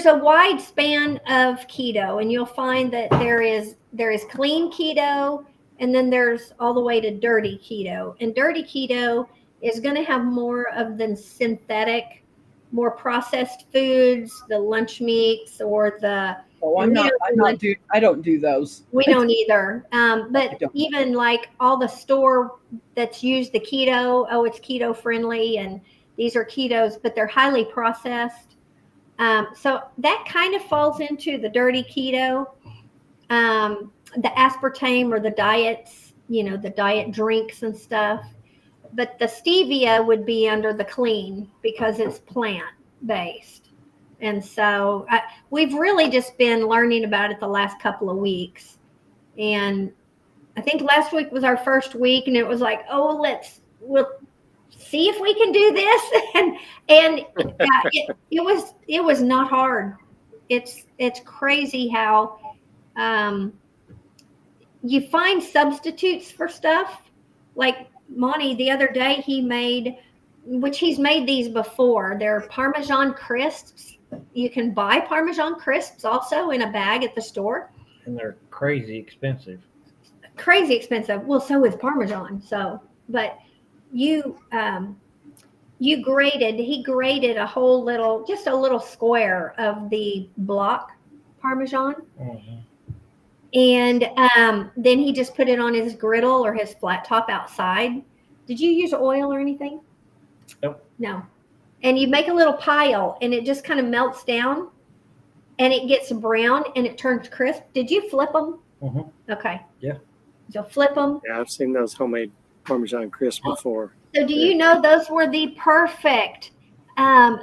a wide span of keto, and you'll find that there is clean keto, and then there's all the way to dirty keto. And dirty keto is going to have more of the synthetic, more processed foods, the lunch meats, or the. Oh, I don't do those. We don't either. But even like all the store that's used the keto, it's keto friendly, and these are ketos, but they're highly processed. So that kind of falls into the dirty keto. The aspartame, or the diets, the diet drinks and stuff. But the stevia would be under the clean, because it's plant-based. And so we've really just been learning about it the last couple of weeks. And I think last week was our first week, and it was like, we'll see if we can do this. And it was not hard. It's crazy how you find substitutes for stuff. Like Monty the other day, he's made these before. They're Parmesan crisps. You can buy Parmesan crisps also in a bag at the store. And they're crazy expensive. Crazy expensive. Well, so is Parmesan. So, but he grated a whole just a little square of the block Parmesan. Mm-hmm. And then he just put it on his griddle or his flat top outside. Did you use oil or anything? Nope. No. And you make a little pile, and it just kind of melts down, and it gets brown, and it turns crisp. Did you flip them? Mm-hmm. Okay. Yeah. So flip them. Yeah, I've seen those homemade Parmesan crisps before. So do you know those were the perfect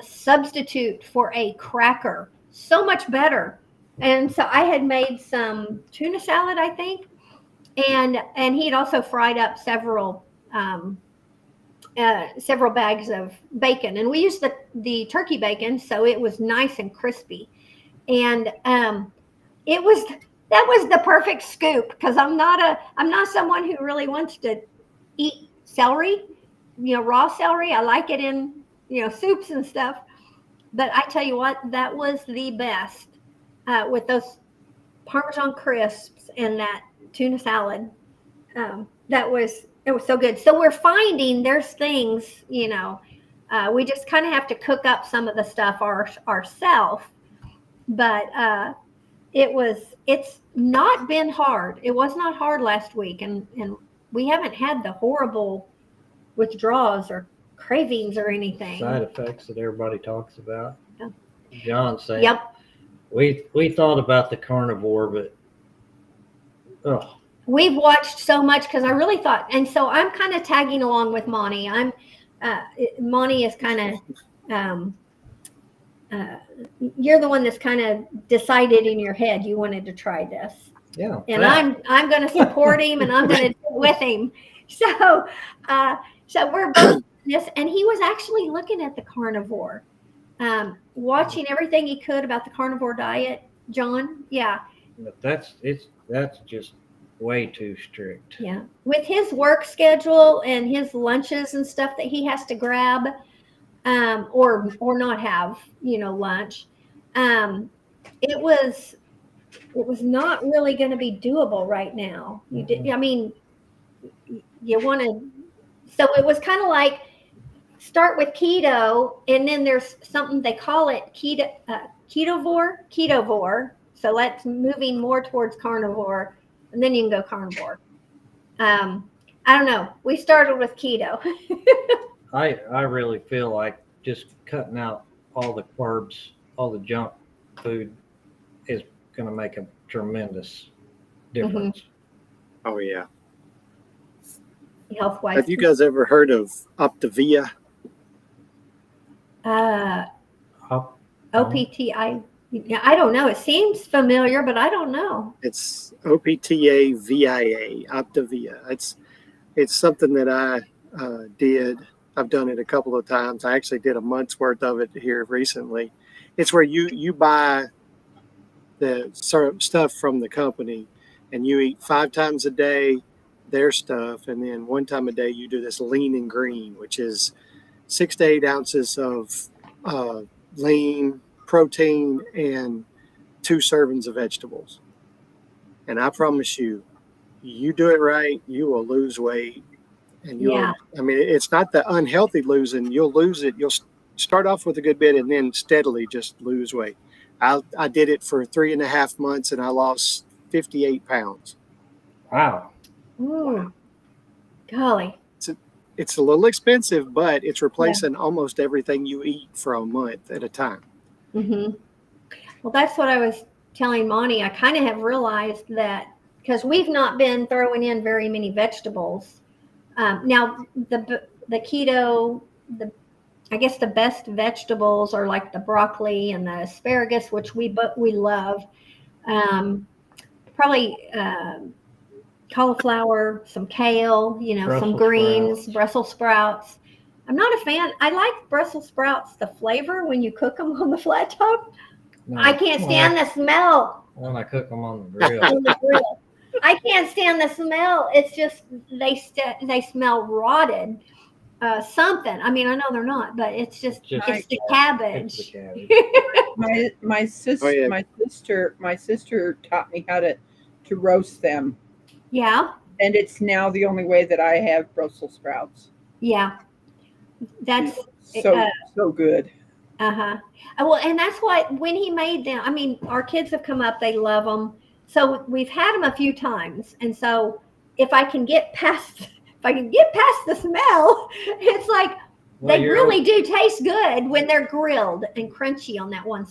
substitute for a cracker? So much better. And so I had made some tuna salad, I think, and he had also fried up several several bags of bacon, and we used the turkey bacon, so it was nice and crispy. And that was the perfect scoop, because I'm not someone who really wants to eat celery, raw celery. I like it in soups and stuff. But I tell you what, that was the best with those Parmesan crisps and that tuna salad. It was so good. So we're finding there's things, we just kind of have to cook up some of the stuff ourselves. But it's not been hard. It was not hard last week, and we haven't had the horrible withdrawals or cravings or anything. Side effects that everybody talks about. Yeah. John saying, Yep. We thought about the carnivore, but we've watched so much, because I really thought, and so I'm kind of tagging along with Monty. Monty is kind of you're the one that's kind of decided in your head you wanted to try this. Yeah. And I'm going to support him, and I'm going to do it with him. So we're both this, and he was actually looking at the carnivore, watching everything he could about the carnivore diet. John, yeah. But that's just way too strict. Yeah, with his work schedule and his lunches and stuff that he has to grab, or not have, lunch. It was not really going to be doable right now. You want to. So it was kind of like start with keto, and then there's something they call it ketovore. So that's moving more towards carnivore, and then you can go carnivore. I don't know. We started with keto. I really feel like just cutting out all the carbs, all the junk food is going to make a tremendous difference. Mm-hmm. Oh yeah. Health-wise. Have you guys ever heard of Optavia? OPTI. I don't know. It seems familiar, but I don't know. It's OPTAVIA, Optavia. It's something that I did. I've done it a couple of times. I actually did a month's worth of it here recently. It's where you buy the stuff from the company, and you eat 5 times a day their stuff, and then 1 time a day you do this lean and green, which is 6 to 8 ounces of lean protein and 2 servings of vegetables. And I promise you do it right, you will lose weight. And it's not the unhealthy losing. You'll lose it. You'll start off with a good bit and then steadily just lose weight. I did it for 3.5 months, and I lost 58 pounds. Wow. Ooh. Golly. It's a little expensive, but it's replacing almost everything you eat for a month at a time. Mm-hmm. Well, that's what I was telling Monty. I kind of have realized that, because we've not been throwing in very many vegetables. Now, the keto, I guess the best vegetables are like the broccoli and the asparagus, which we love. Probably cauliflower, some kale, some greens, Brussels sprouts. I'm not a fan. I like Brussels sprouts, the flavor when you cook them on the flat top. No, I can't stand the smell. When I cook them on the grill. I can't stand the smell. It's just they smell rotted. Something. I mean, I know they're not, but it's the cabbage. It's the cabbage. My sister taught me how to roast them. Yeah. And it's now the only way that I have Brussels sprouts. Yeah. That's so good. Uh-huh. Well, and that's what, when he made them, I mean, our kids have come up, they love them. So we've had them a few times. And so if I can get past the smell, it's like, they really do taste good when they're grilled and crunchy on that one,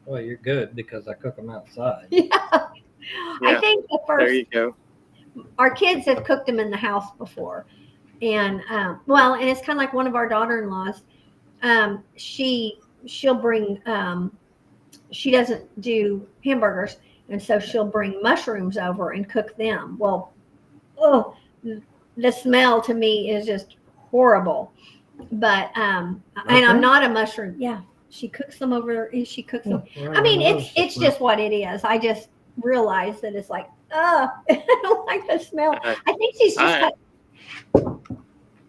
Well, you're good, because I cook them outside. Yeah. I think there you go. Our kids have cooked them in the house before. And, and it's kind of like one of our daughter-in-laws. She'll bring, she doesn't do hamburgers. And so she'll bring mushrooms over and cook them. Well, the smell to me is just horrible. But and I'm not a mushroom. Yeah, she cooks them over. She cooks them. I mean, it's just what it is. I just realized that it's like, I don't like the smell. I think she's just.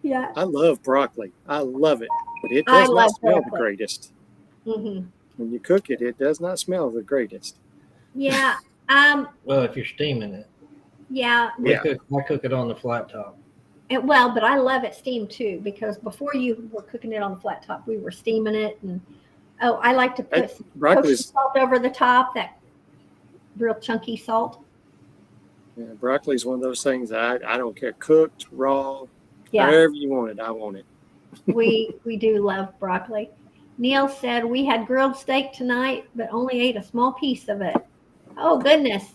Yeah. I love broccoli. I love it, but it does not smell the greatest. Mm-hmm. When you cook it, it does not smell the greatest. Yeah. Well, if you're steaming it. Yeah. I cook it on the flat top. But I love it steamed too, because before you were cooking it on the flat top, we were steaming it. And I like to put some kosher salt over the top, that real chunky salt. Yeah, broccoli is one of those things that I don't care, cooked, raw, however you want it, I want it. We do love broccoli. Neil said we had grilled steak tonight, but only ate a small piece of it. Oh, goodness.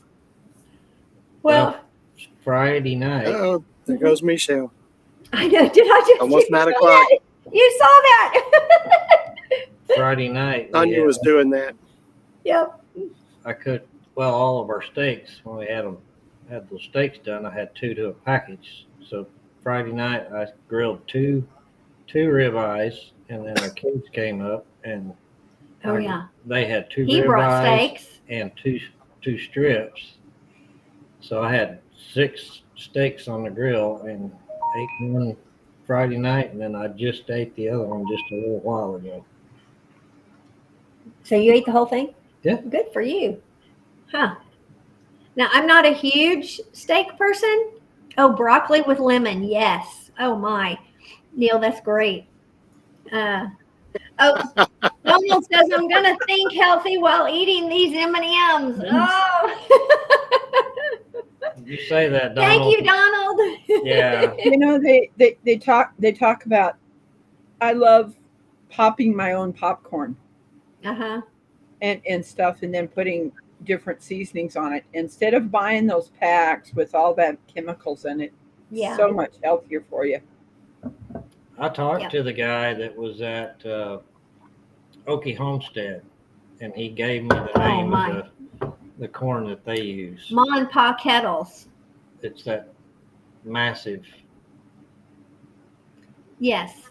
Well, Friday night. Oh, there goes Michelle. I know. Did I just almost 9 o'clock? You saw that. Friday night. Tanya was doing that. Yep. I cooked all of our steaks when we had those steaks done. I had 2 to a package. So Friday night I grilled two ribeyes, and then our kids came up and they had 2 ribeyes and two strips. So I had 6 steaks on the grill and ate one Friday night, and then I just ate the other one just a little while ago. So you ate the whole thing? Yeah. Good for you. Huh. Now, I'm not a huge steak person. Oh, broccoli with lemon. Yes. Oh, my. Neil, that's great. Donald says, I'm going to think healthy while eating these M&Ms. Oh. You say that, Donald. Thank you, Donald. Yeah. You know, they talk about, I love popping my own popcorn. Uh-huh. And stuff, and then putting different seasonings on it instead of buying those packs with all that chemicals in it. Yeah. So much healthier for you. I talked to the guy that was at Okie Homestead, and he gave me the name of the corn that they use. Ma and Pa kettles. It's that massive. Yes.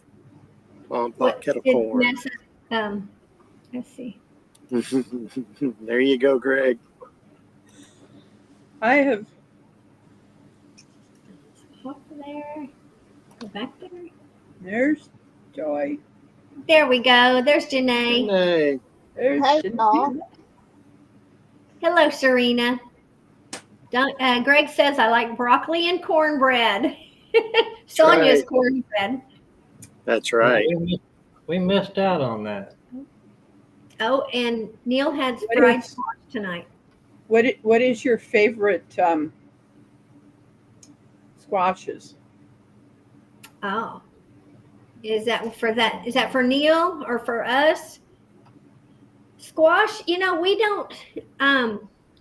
Ma and Pa kettle corn. Massive, let's see. There you go, Greg. I have. Up there. Go back there. There's Joy. There we go. There's Janae. Janae. There's Janae. Hello, Serena. Greg says, I like broccoli and cornbread. Sonia's cornbread. That's right. We missed out on that. Oh, and Neil had fried squash tonight. What is your favorite squashes? Oh. Is that for Neil or for us? Squash, we don't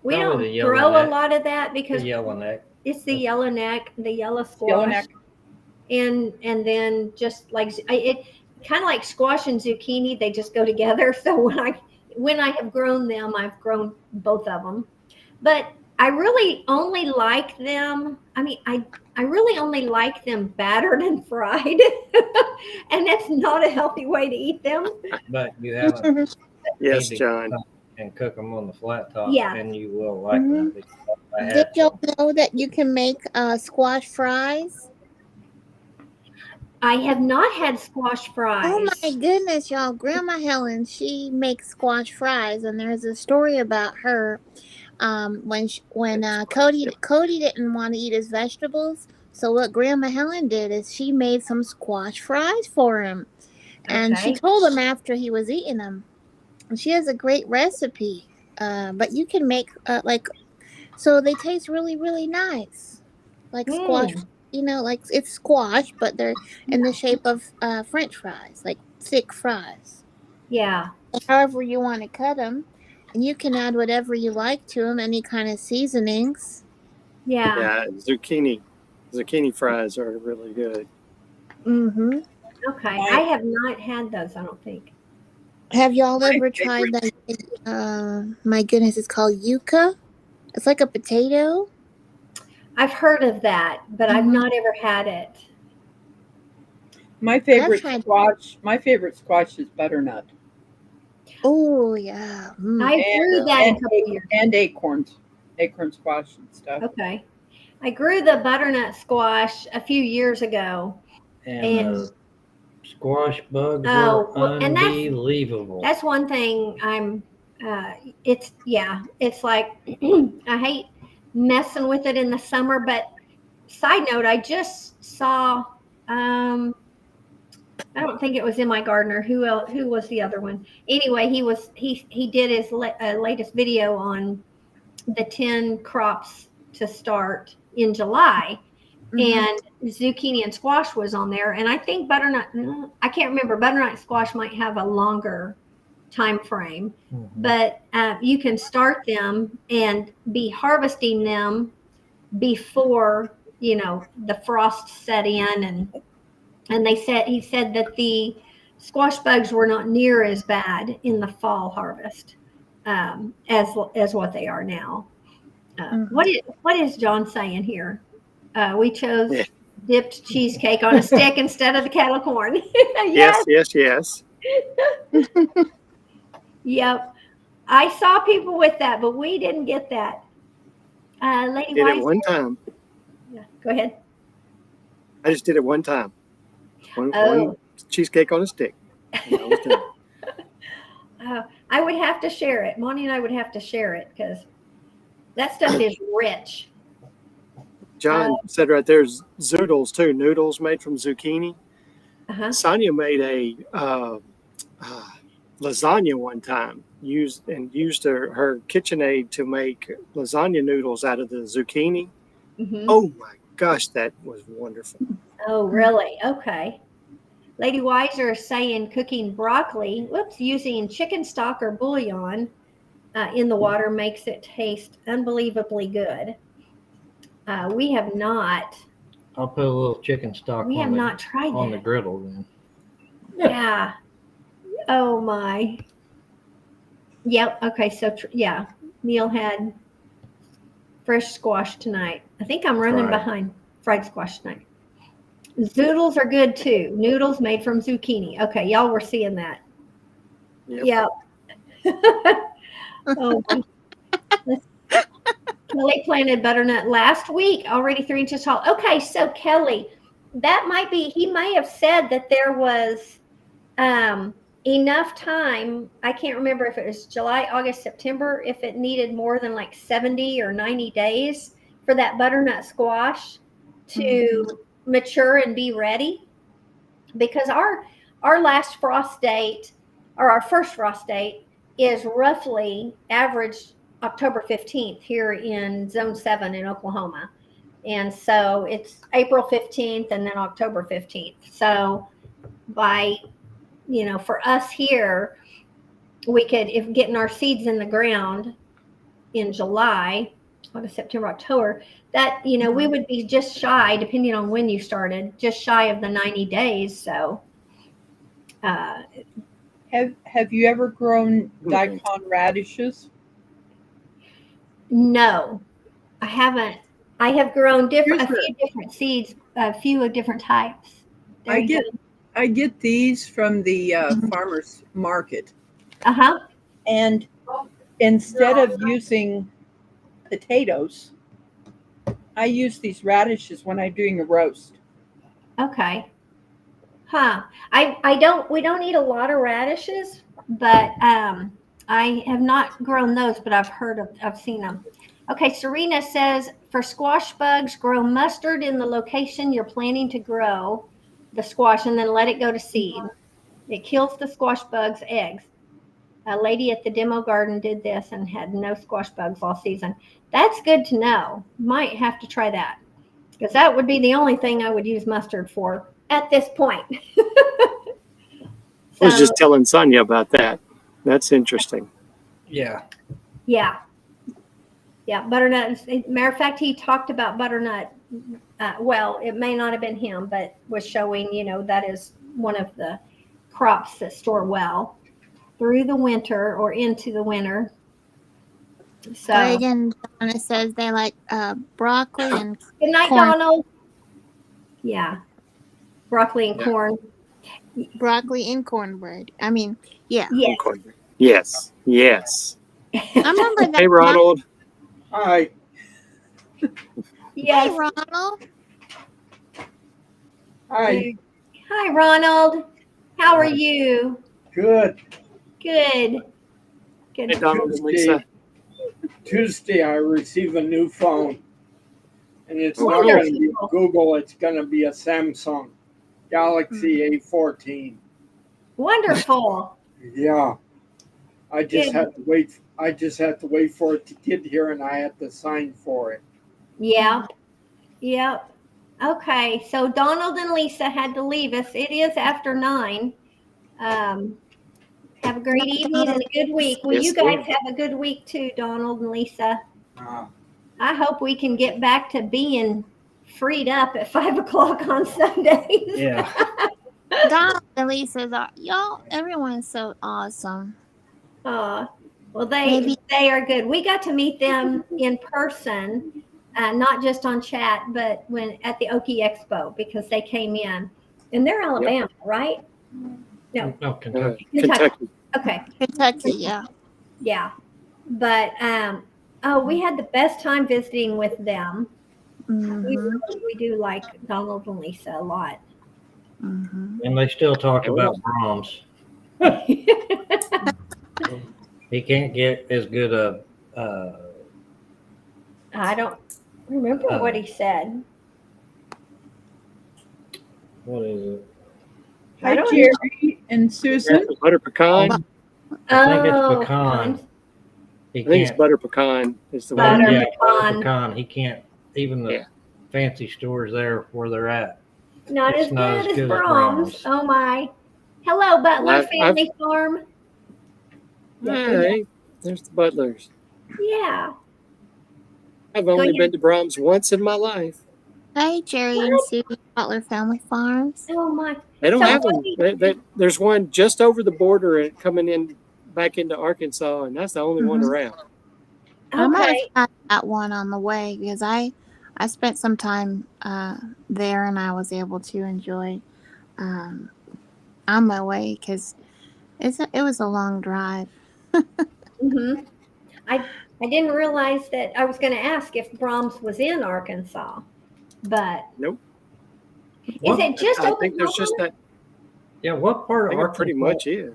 grow a lot of that because the yellowneck. It's the yellowneck, the yellow squash. And then just like it kind of like squash and zucchini, they just go together. So when I have grown them, I've grown both of them. But I really only like them. I mean, I really only like them battered and fried. And that's not a healthy way to eat them. But you haven't. Yes, John. And cook them on the flat top, and you will like them. Did y'all know that you can make squash fries? I have not had squash fries. Oh my goodness, y'all! Grandma Helen, she makes squash fries, and there's a story about her. When Cody didn't want to eat his vegetables, so what Grandma Helen did is she made some squash fries for him, and she told him after he was eating them. She has a great recipe, but you can make so they taste really, really nice, like squash. Like it's squash, but they're in the shape of French fries, like thick fries. Yeah. However you want to cut them, and you can add whatever you like to them, any kind of seasonings. Yeah. Yeah, zucchini fries are really good. Mm-hmm. Okay, I have not had those. I don't think. Have y'all ever tried that? My goodness, it's called yuca. It's like a potato. I've heard of that, but I've not ever had it. My favorite tried- squash is butternut. Oh yeah. I grew that a couple years. And acorn squash and stuff. Okay. I grew the butternut squash a few years ago. And the squash bugs Oh, were well, and unbelievable. That's one thing it's like I hate messing with it in the summer, but side note, I just saw I don't think it was in my gardener. Who was the other one? Anyway, he did his latest video on the 10 crops to start in July. And zucchini and squash was on there. And I think butternut, I can't remember, butternut and squash might have a longer time frame, but you can start them and be harvesting them before, the frost set in. And he said that the squash bugs were not near as bad in the fall harvest as what they are now. What is John saying here? We chose dipped cheesecake on a stick instead of the kettle corn. Yes. Yep. I saw people with that, but we didn't get that. Lady Did Wise, it one time. yeah, go ahead. I just did it one time. One cheesecake on a stick. I would have to share it. Monty and I would have to share it because that stuff is rich. John said right there's zoodles too, noodles made from zucchini. Sonia made a lasagna one time, used her KitchenAid to make lasagna noodles out of the zucchini. Oh my gosh, that was wonderful. Oh, really? Okay. Lady Weiser is saying cooking broccoli, using chicken stock or bouillon in the water makes it taste unbelievably good. We have not. I'll put a little chicken stock tried on that. the griddle then. Yeah. Oh my. Yep. Okay. So Neil had fresh squash tonight. I think I'm running behind fried squash tonight. Zoodles are good too. Noodles made from zucchini. Okay, y'all were seeing that. Yep. Oh, Kelly planted butternut last week, already 3 inches tall. Okay, so Kelly, he may have said that there was enough time. I can't remember if it was July, August, September, if it needed more than like 70 or 90 days for that butternut squash to mature and be ready, because our last frost date, or our first frost date, is roughly average October 15th here in Zone 7 in Oklahoma. And so it's April 15th and then October 15th. So by, for us here, we could, if getting our seeds in the ground in July, August, September, October, that, we would be just shy, depending on when you started, just shy of the 90 days. So have you ever grown daikon radishes? No, I haven't. I have grown a few different seeds, a few of different types. I get these from the farmer's market. And instead of using potatoes, I use these radishes when I'm doing a roast. Okay. We don't eat a lot of radishes, but I have not grown those, but I've seen them. Okay, Serena says, for squash bugs, grow mustard in the location you're planning to grow the squash and then let it go to seed. It kills the squash bugs' eggs. A lady at the demo garden did this and had no squash bugs all season. That's good to know. Might have to try that, because that would be the only thing I would use mustard for at this point. I was just telling Sonia about that. That's interesting. Yeah. Yeah. Butternut. Matter of fact, he talked about butternut. Well, it may not have been him, but was showing, that is one of the crops that store well through the winter or into the winter. So Reagan Donna says they like broccoli and good night, corn. Donald. Yeah, broccoli and Yeah. corn. Broccoli and cornbread. I mean, yeah. Yes. Yes. Yes. I remember that. Hey, Ronald. Hi. Yes. Hey, Ronald. Hi. Hi, Ronald. How are you? Good. Good. Hey, Good. Donald and Lisa. Tuesday, I receive a new phone. And it's not Wonderful. going to be Google. It's going to be a Samsung Galaxy A14. Wonderful. Yeah. I just Good. had to wait. I just had to wait for it to get here, and I had to sign for it. Yep. Yep. Okay. So Donald and Lisa had to leave us. It is after 9. Have a great evening and a good week. Well, Yes, you guys ma'am. have a good week too, Donald and Lisa. Uh, I hope we can get back to being freed up at 5 o'clock on Sundays. Yeah. Donald and Lisa's are y'all. Everyone's so awesome. Well, Maybe- they are good. We got to meet them in person, not just on chat, but when at the Okie Expo because they came in, and they're Alabama, right? No, No, Kentucky. Kentucky. okay, Kentucky, yeah. yeah, but we had the best time visiting with them. Mm-hmm. We do like Donald and Lisa a lot. Mm-hmm. And they still talk Oh, about Brahms. He can't get as good a. I don't remember what he said. What is it? I hi, don't Jerry and Susan. Butter pecan. I think it's Oh, pecan. He I think it's can't. butter pecan. Is the Butter one. Yeah, butter pecan. pecan. He can't. Even the Yeah. fancy stores there where they're at. Not It's as not good as as good as Brahms. Brahms. Oh my. Hello, Butler I've- Family Farm. Hey, there's the Butlers. Yeah. I've only ahead. been to Brahms once in my life. Hey, Jerry and Sue, Butler Family Farms. Oh my. They don't So have what them. There's one just over the border and coming in back into Arkansas, and that's the only one Mhm. around. I might Okay. have had that one on the way because I spent some time there and I was able to enjoy on my way because it was a long drive. Mm-hmm. I didn't realize that. I was going to ask if Brahms was in Arkansas, but Nope. is it just I think there's just Oklahoma? that. Yeah, what I part of think it Arkansas? pretty much is.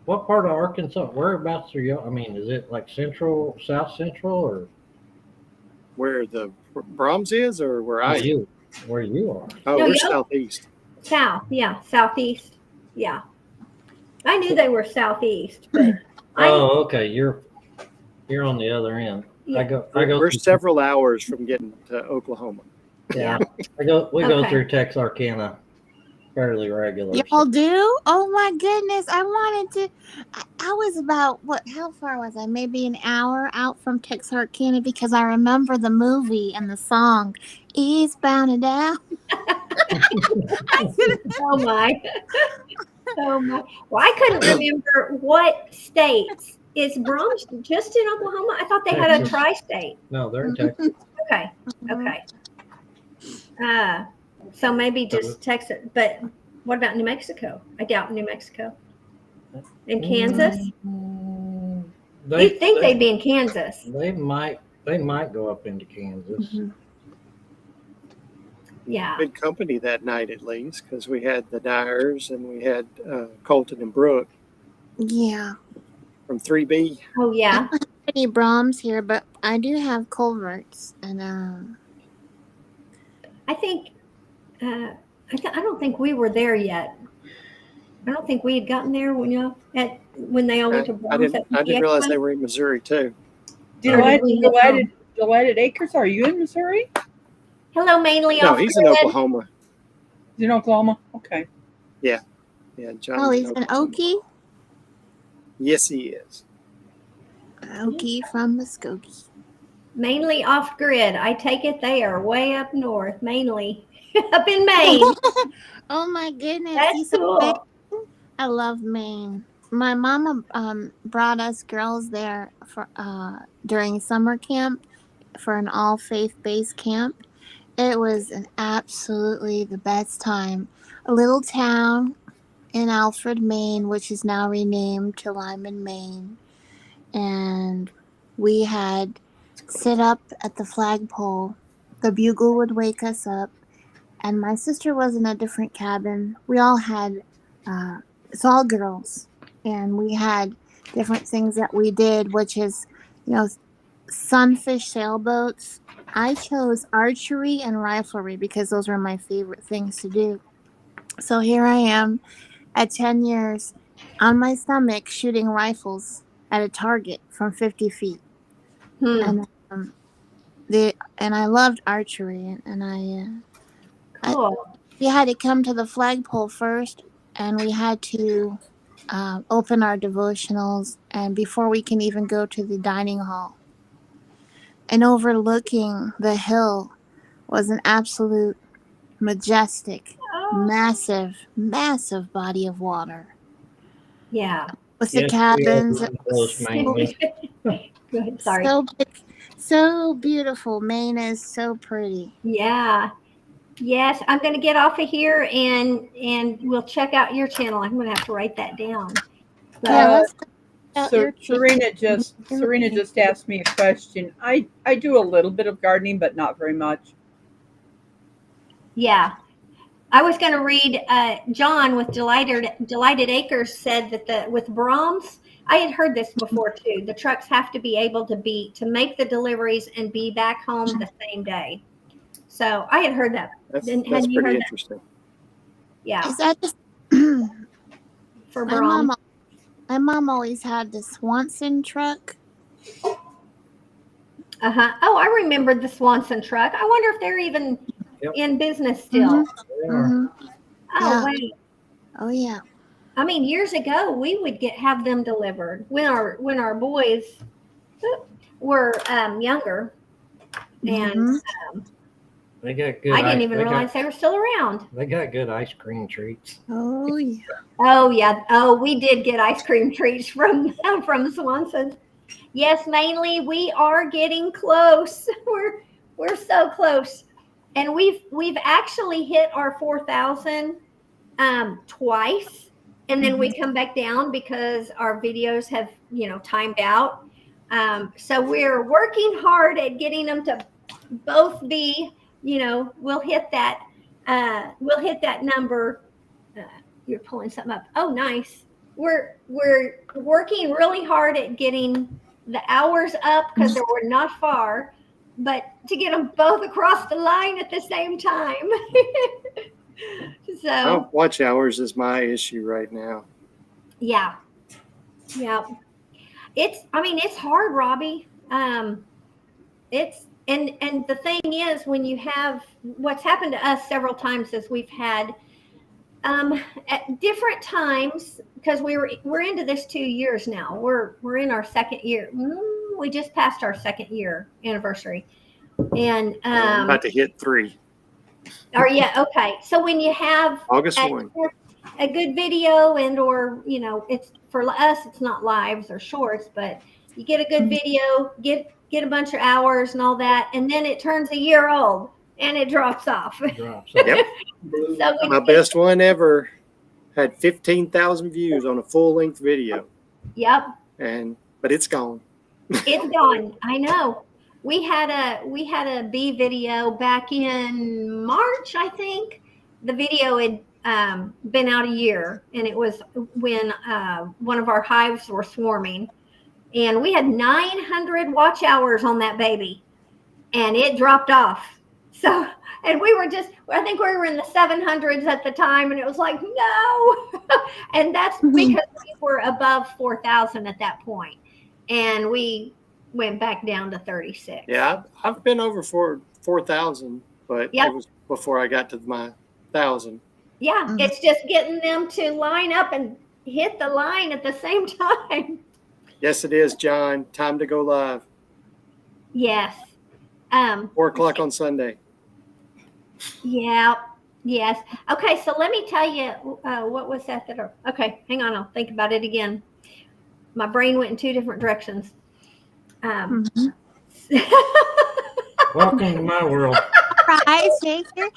What part of Arkansas? Whereabouts are you? I mean, is it like central, south central, or Where the Brahms is, or where I where am? you are? Oh, No, we're you- southeast. South. Yeah, southeast. Yeah. I knew they were southeast, but Oh, okay. You're on the other end. Yeah. I go We're through- several hours from getting to Oklahoma. Yeah. We go Okay. through Texarkana fairly regular. Y'all do? Oh my goodness! I wanted to. I was about how far was I? Maybe an hour out from Texarkana because I remember the movie and the song "Eastbound and Down." oh my. Oh my. Well, I couldn't remember what states. Is Brahms just in Oklahoma? I thought they had a Texas. tri-state. No, they're in Texas. Okay. Okay. So maybe just Texas. But what about New Mexico? I doubt New Mexico. In Kansas? You'd think they'd be in Kansas. They might go up into Kansas. Mhm. Yeah. Good company that night, at least, because we had the Dyers and we had Colton and Brooke Yeah. from 3B. Oh yeah. Any Brahms here, but I do have culverts and I think I don't think we were there yet. I don't think we had gotten there when they all went to I Brahms. didn't realize they were in Missouri too. Delighted Acres. Are you in Missouri? Hello, mainly No, off he's in grid. Oklahoma. He's in Oklahoma. Okay. Yeah, John. oh, he's an Okie. Yes, he is. Okie from Muskogee. Mainly off grid. I take it they are way up north, mainly up in Maine. Oh my goodness, That's he's so cool. big. I love Maine. my mama brought us girls there for during summer camp for an all faith based camp. It was an absolutely the best time. A little town in Alfred, Maine, which is now renamed to Lyman, Maine, and we had sit up at the flagpole. The bugle would wake us up, and my sister was in a different cabin. We all had, it's all girls, and we had different things that we did, which is, you know, sunfish sailboats. I chose archery and riflery because those were my favorite things to do. So here I am at 10 years on my stomach shooting rifles at a target from 50 feet. Hmm. And and I loved archery, and Cool. we had to come to the flagpole first, and we had to open our devotionals, and before we can even go to the dining hall. And overlooking the hill was an absolute majestic, massive body of water Yeah. with the Yes, cabins. we are close, mainly. Good. Sorry. So big, so beautiful. Maine is so pretty. Yeah. Yes, I'm going to get off of here and we'll check out your channel. I'm going to have to write that down. But, Yeah, let's check out your Serena just asked me a question. I do a little bit of gardening, but not very much. yeah. I was going to read John with Delighted Acres said that with Brahms, I had heard this before too. The trucks have to be able to make the deliveries and be back home the same day. So I had heard that. That's Hadn't you pretty heard interesting. that? Yeah. Is that just For my Brahms. mom always had the Swanson truck. Uh-huh. Oh, I remembered the Swanson truck. I wonder if they're even in business still. They are. Mhm. Oh, Yeah. wait. Oh yeah. I mean, years ago, we would have them delivered when our boys were younger, and Mhm. They got good. I didn't even realize they were still around. They got good ice cream treats. Oh yeah. Oh yeah. Oh, we did get ice cream treats from Swanson. Yes, mainly we are getting close. We're so close, and we've actually hit our 4,000 twice, and then we come back down because our videos have timed out. So we're working hard at getting them to both be. We'll hit that number. You're pulling something up. Oh, nice. We're working really hard at getting the hours up because we're not far, but to get them both across the line at the same time. So Watch hours is my issue right now. yeah. It's hard, Robbie. It's and the thing is, when you have what's happened to us several times is we've had at different times, because we're into this 2 years now. We're in our second year. We just passed our second year anniversary, and I'm about to hit 3. okay. So when you have August 1. a good video or it's for us, it's not lives or shorts, but you get a good video, get a bunch of hours and all that, and then it turns a year old and it drops off. Yep. So My best one ever had 15,000 views on a full-length video. Yep. But it's gone. It's gone. I know. We had a bee video back in March, I think. The video had been out a year, and it was when one of our hives were swarming, and we had 900 watch hours on that baby, and it dropped off. So, and I think we were in the 700s at the time, and it was like, no. And that's because we were above 4,000 at that point, and we went back down to 36. Yeah, I've been over 4,000, but it was before I got to my 1,000. Yeah, it's just getting them to line up and hit the line at the same time. Yes, it is, John. Time to go live. Yes. 4 o'clock on Sunday. Yeah. Yes. Okay, so let me tell you, what was that okay, hang on, I'll think about it again. My brain went in two different directions. Mhm. Welcome to my world. Right, take your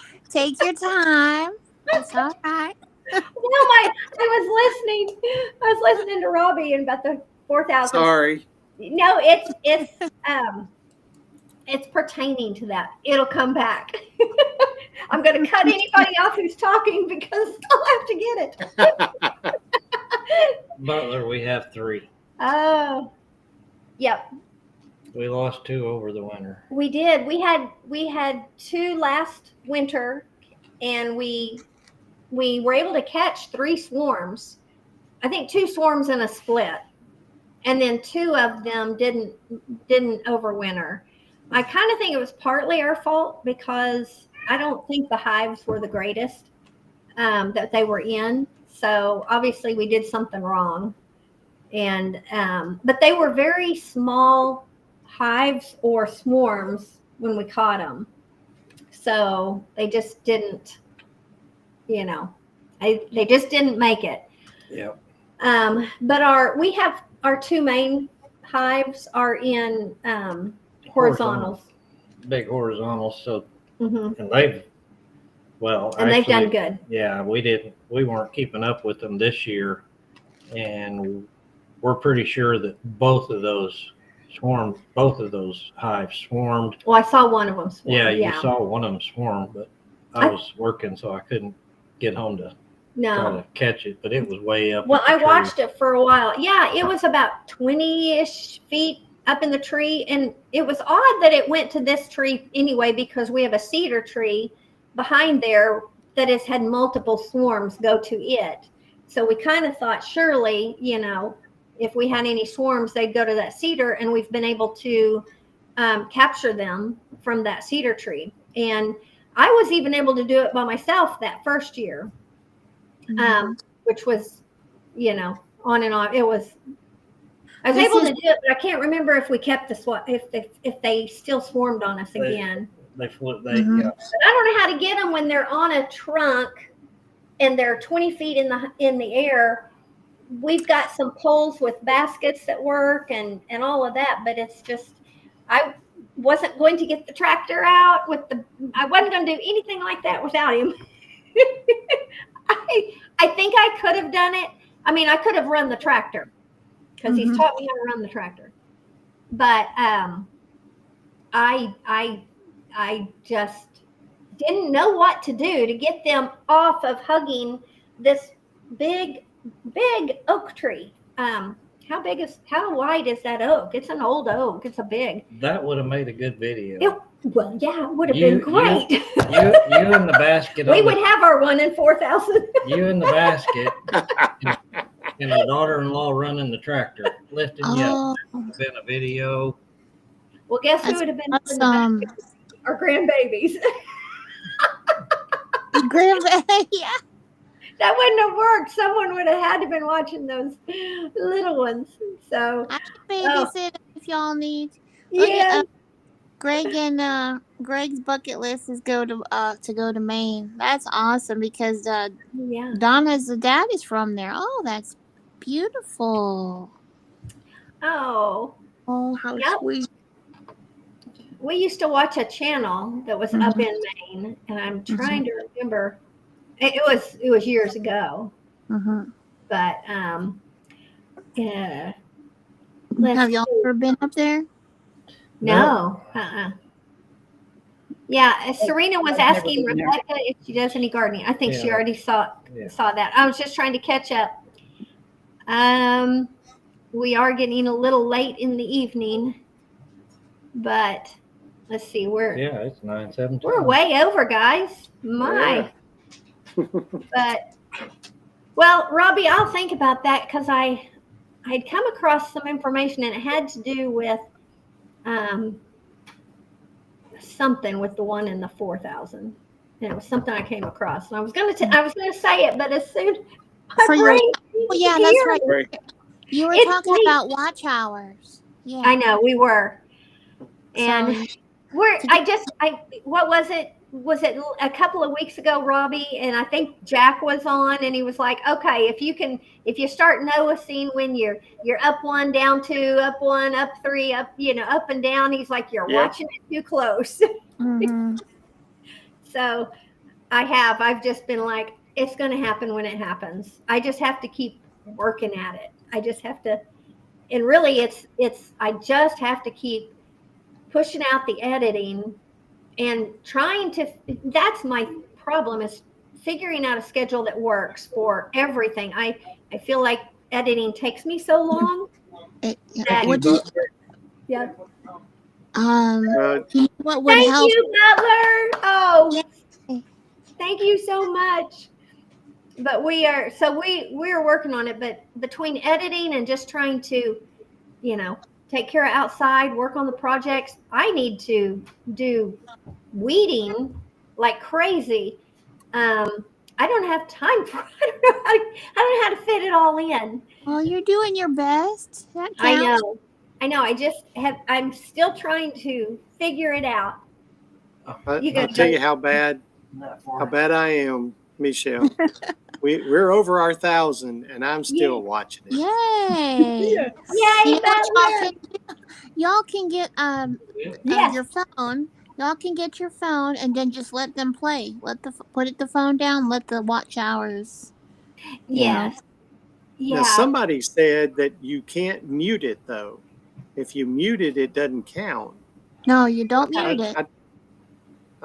time. It's all right. I was listening to Robbie and about the 4,000. Sorry. No, it's pertaining to that. It'll come back. I'm going to cut anybody off who's talking because I'll have to get it. Butler, we have 3. Oh, yep. We lost 2 over the winter. We did. We had 2 last winter, and we were able to catch 3 swarms. I think 2 swarms in a split, and then 2 of them didn't overwinter. I kind of think it was partly our fault because I don't think the hives were the greatest that they were in. So obviously we did something wrong, and but they were very small hives or swarms when we caught them. So they just didn't, they just didn't make it. Yep. But we have our 2 main hives are in horizontals. Big horizontals. So, Mm-hmm. and they've done good. Yeah, we weren't keeping up with them this year, and we're pretty sure that both of those hives swarmed. Well, I saw one of them swarm. Yeah, you saw one of them swarm, but I was working, so I couldn't get home to try to catch it, but it was way up. Well, I watched it for a while. Yeah, it was about 20-ish feet up in the tree, and it was odd that it went to this tree anyway, because we have a cedar tree behind there that has had multiple swarms go to it. So we kind of thought, surely, if we had any swarms, they'd go to that cedar, and we've been able to capture them from that cedar tree. And I was even able to do it by myself that first year, which was, on and on. I was able to do it, but I can't remember if we kept if they still swarmed on us again. They flew. But I don't know how to get them when they're on a trunk and they're 20 feet in the air. We've got some poles with baskets that work and all of that, but it's just, I wasn't going to get the tractor out I wasn't going to do anything like that without him. I think I could have done it. I mean, I could have run the tractor because he's taught me how to run the tractor. But I just didn't know what to do to get them off of hugging this big oak tree. How wide is that oak? It's an old oak. It's a big. That would have made a good video. It would have been great. You in the basket. We would have our 1 in 4,000. You in the basket, and the daughter-in-law running the tractor, lifting you up. That would have been a video. Well, guess who would have been in the basket? Our grandbabies. Yeah. That wouldn't have worked. Someone would have had to been watching those little ones. So I can babysit if y'all need. Yeah. Greg and Greg's bucket list is go to Maine. That's awesome because Donna's dad is from there. Oh, that's beautiful. Oh, how sweet. We used to watch a channel that was up in Maine, and I'm trying to remember. It was years ago. But yeah. Have y'all ever been up there? No. Yeah, Serena was asking Rebecca if she does any gardening. I think she already saw that. I was just trying to catch up. We are getting a little late in the evening, but let's see, it's 9:17. We're way over, guys. My. But well, Robbie, I'll think about that because I had come across some information and it had to do with something with the 1 in the 4,000. And it was something I came across, and I was gonna say it, but as soon that's right. You were talking about watch hours. Yeah, I know we were, and what was it? was it a couple of weeks ago, Robbie? And I think Jack was on, and he was like, "Okay, if you start noticing when you're up one, down two, up one, up three, up up and down," he's like, "You're watching it too close." Mm-hmm. So I've just been like, it's going to happen when it happens. I just have to keep working at it. I just have to, and really I just have to keep pushing out the editing and trying to, that's my problem, is figuring out a schedule that works for everything. I feel like editing takes me so long. Yeah. What would Thank help? you, Butler. Oh, Yay. thank you so much. But we're working on it. But between editing and just trying to, take care of outside, work on the projects, I need to do weeding like crazy. I don't have time for. I don't know how to fit it all in. Well, you're doing your best. That I counts. know. I'm still trying to figure it out. I'll tell you how bad I am, Michelle. We're over our 1,000, and I'm still watching it. Yay! Yes. Yay, You know what Butler! y'all can get Yes. your phone. Y'all can get your phone and then just let them play. Put the phone down. Let the watch hours. Yes. Now, Yeah. somebody said that you can't mute it, though. If you mute it, it doesn't count. No, you don't mute it. I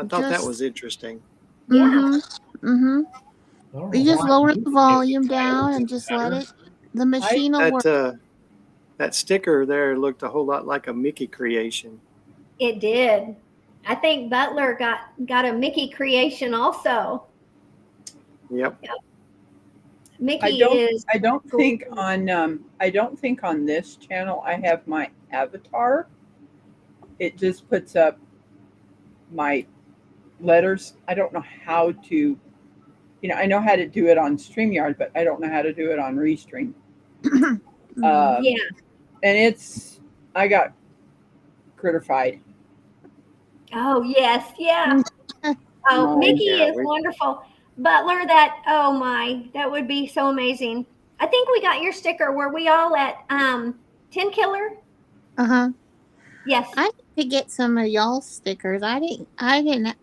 thought that was interesting. Yeah. Mm-hmm. You just lower the volume down and just let it. The machine will work. That sticker there looked a whole lot like a Mickey creation. It did. I think Butler got a Mickey creation also. Yep. Mickey is. I don't think on this channel I have my avatar. It just puts up my letters. I don't know how to. I know how to do it on StreamYard, but I don't know how to do it on Restream. Yeah. And I got critterfied. Oh, yes. Yeah. Oh, Mickey is wonderful. Butler, that would be so amazing. I think we got your sticker. Were we all at 10 Killer? Uh-huh. Yes. I need to get some of y'all's stickers. I didn't.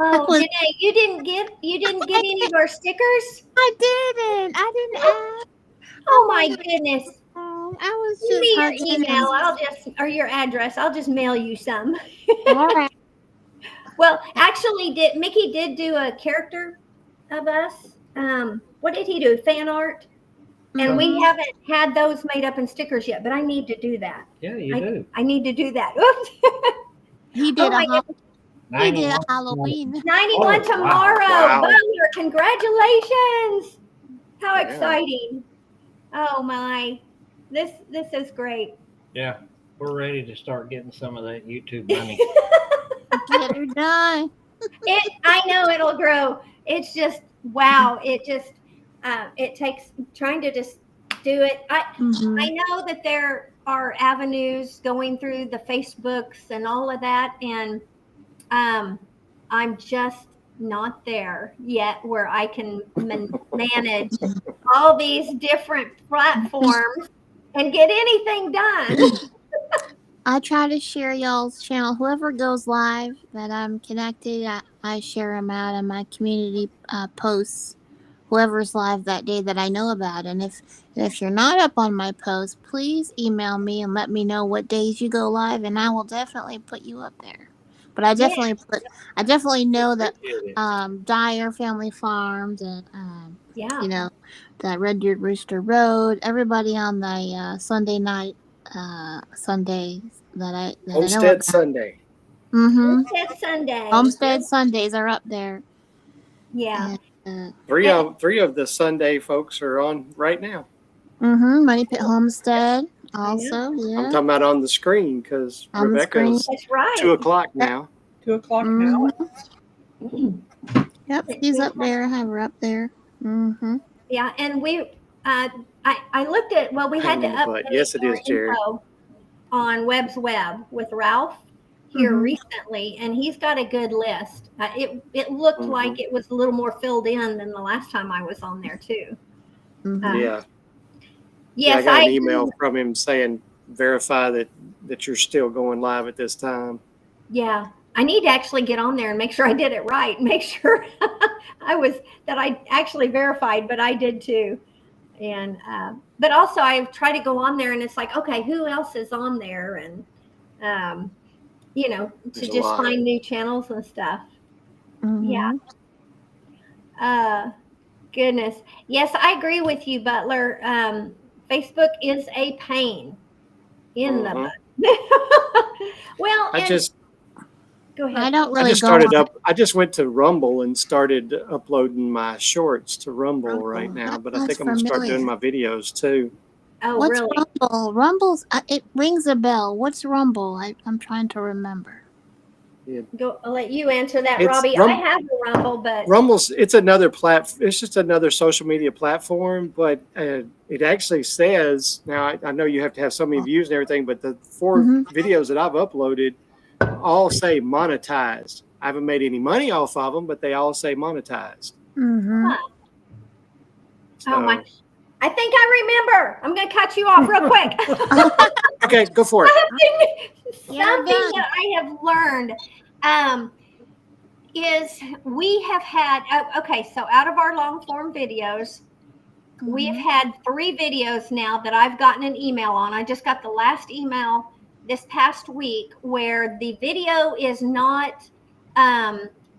Oh, Janae, you didn't get any of our stickers? I didn't ask. Oh my goodness. Oh, I was Give me your just email. Or your address. I'll just mail you some. All right. Well, actually, Mickey did do a character of us. What did he do? Fan art? And we haven't had those made up in stickers yet, but I need to do that. Yeah, you do. I need to do that. He did He did a Halloween. 91 tomorrow. Wow. Butler, congratulations. How exciting. Oh my. This is great. Yeah, we're ready to start getting some of that YouTube money. Get her done. I know it'll grow. It's just wow. It just it takes trying to just do it. I know that there are avenues going through the Facebooks and all of that, and I'm just not there yet where I can manage all these different platforms and get anything done. I try to share y'all's channel. Whoever goes live that I'm connected, I share them out in my community posts. Whoever's live that day that I know about. And if you're not up on my post, please email me and let me know what days you go live, and I will definitely put you up there. But I definitely know that Dyer Family Farms and that Red Deer Rooster Road, everybody on the Sunday night Sundays that I know about. Sunday. Homestead Sunday. Homestead Sundays are up there. Yeah. Three of the Sunday folks are on right now. Money Pit Homestead also. Yeah. I'm talking about on the screen because Rebecca's That's right. 2:00 now. 2:00 now. Yep, she's up there. I have her up there. Yeah, and we I looked at we had to update yes, it is, Jerry. on Webb's Web with Ralph, here recently, and he's got a good list. It looked like it was a little more filled in than the last time I was on there too. Yeah. Yes, I got an email from him saying verify that you're still going live at this time. Yeah, I need to actually get on there and make sure I did it right. Make sure I actually verified, but I did too. And but also I try to go on there, and it's like, okay, who else is on there, and to There's a just lot. find new channels and stuff. Yeah. Goodness. Yes, I agree with you, Butler. Facebook is a pain in the butt. Well, go ahead. I don't really I just go started on up. I just went to Rumble and started uploading my shorts to Rumble Rumble. right now. That But I sounds think I'm gonna start doing familiar. my videos too. Oh, What's really? Rumble? Rumble's it rings a bell. What's Rumble? I'm trying to remember. I'll let you answer that, It's Robbie. I have the Rumble, but Rumble's. It's another It's just another social media platform, but it actually says now. I know you have to have so many views and everything, but the 4 videos that I've uploaded all say monetized. I haven't made any money off of them, but they all say monetized. So, oh my! I think I remember. I'm going to cut you off real quick. okay, go for it. Something that I have learned is we have had, so out of our long form videos, we have had 3 videos now that I've gotten an email on. I just got the last email this past week where the video is not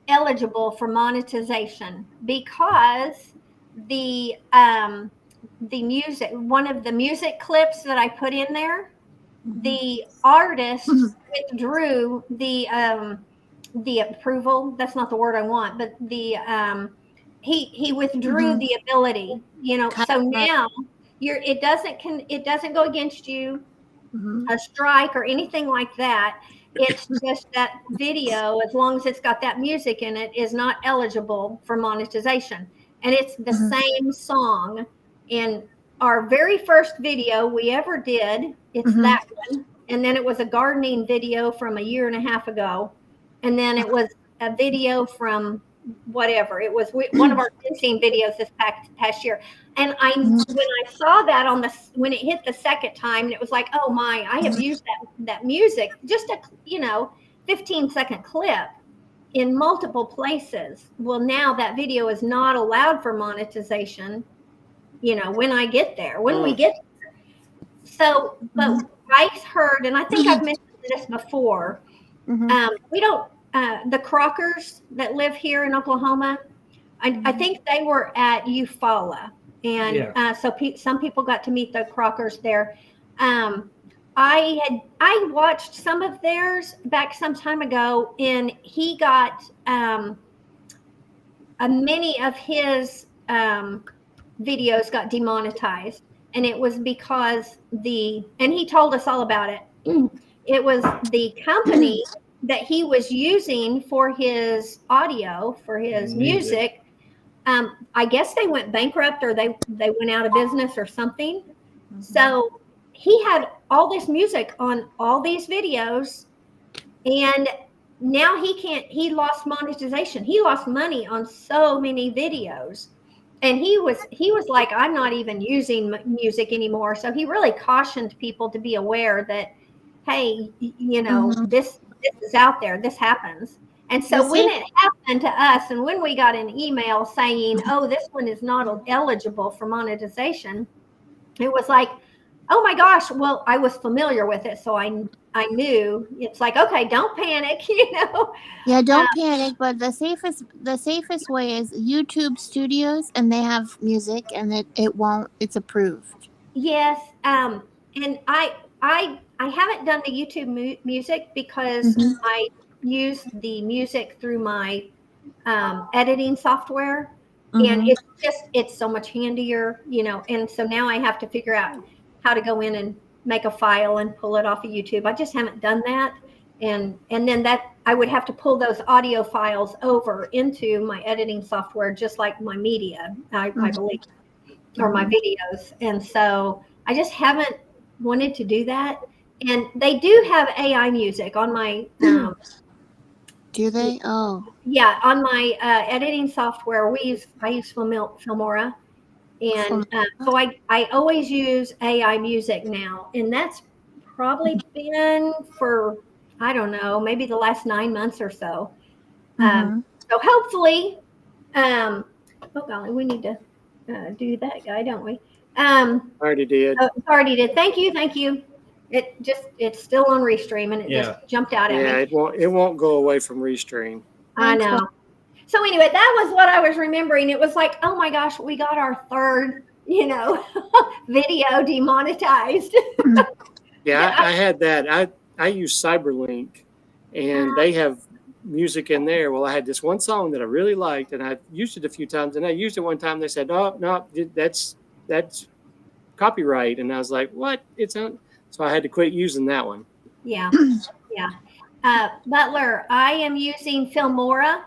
eligible for monetization because the music, one of the music clips that I put in there, the artist withdrew the approval. That's not the word I want, but the he withdrew the ability, so now it doesn't go against you, a strike or anything like that. It's just that video, as long as it's got that music in it, is not eligible for monetization. And it's the same song in our very first video we ever did. It's that one. And then it was a gardening video from a year and a half ago. And then it was a video from whatever. It was one of our dancing videos this past year. And when I saw that when it hit the second time, and it was like, oh my, I have used that music, just a 15-second clip in multiple places. Well, now that video is not allowed for monetization, when I get there, when we get there. So, but I heard, and I think I've mentioned this before, we don't, the Crockers that live here in Oklahoma, I think they were at Eufaula. And so some people got to meet the Crockers there. I watched some of theirs back some time ago, and he got many of his videos got demonetized, and it was because and he told us all about it. It was the company that he was using for his audio, for his music. I guess they went bankrupt, or they went out of business or something. So he had all this music on all these videos, and now he lost monetization. He lost money on so many videos. And he was like, I'm not even using music anymore. So he really cautioned people to be aware that, hey, this is out there, this happens. And so when it happened to us, and when we got an email saying, oh, this one is not eligible for monetization, it was like, oh my gosh, well, I was familiar with it. So I knew. It's like, okay, don't panic, Yeah, don't panic. But the safest way is YouTube Studios, and they have music, and it's approved. Yes. And I haven't done the YouTube music because I use the music through my editing software, and it's so much handier, and so now I have to figure out how to go in and make a file and pull it off of YouTube. I just haven't done that. And then that I would have to pull those audio files over into my editing software, just like my media, I believe, or my videos. And so I just haven't wanted to do that. And they do have AI music on my Do they? Oh. yeah, on my editing software. I use Filmora, and so I always use AI music now, and that's probably been for, I don't know, maybe the last 9 months or so. So hopefully, oh golly, we need to do that guy, don't we? Already did. Oh, already did. Thank you. It's still on Restream, and it Yeah. just jumped out at Yeah, me. it won't go away from Restream. I know. So anyway, that was what I was remembering. It was like, oh my gosh, we got our third, video demonetized. Yeah, I had that. I use Cyberlink, and they have music in there. Well, I had this one song that I really liked, and I used it a few times. And I used it one time. They said, no, that's copyright. And I was like, what? It's on. So I had to quit using that one. Yeah. Butler, I am using Filmora.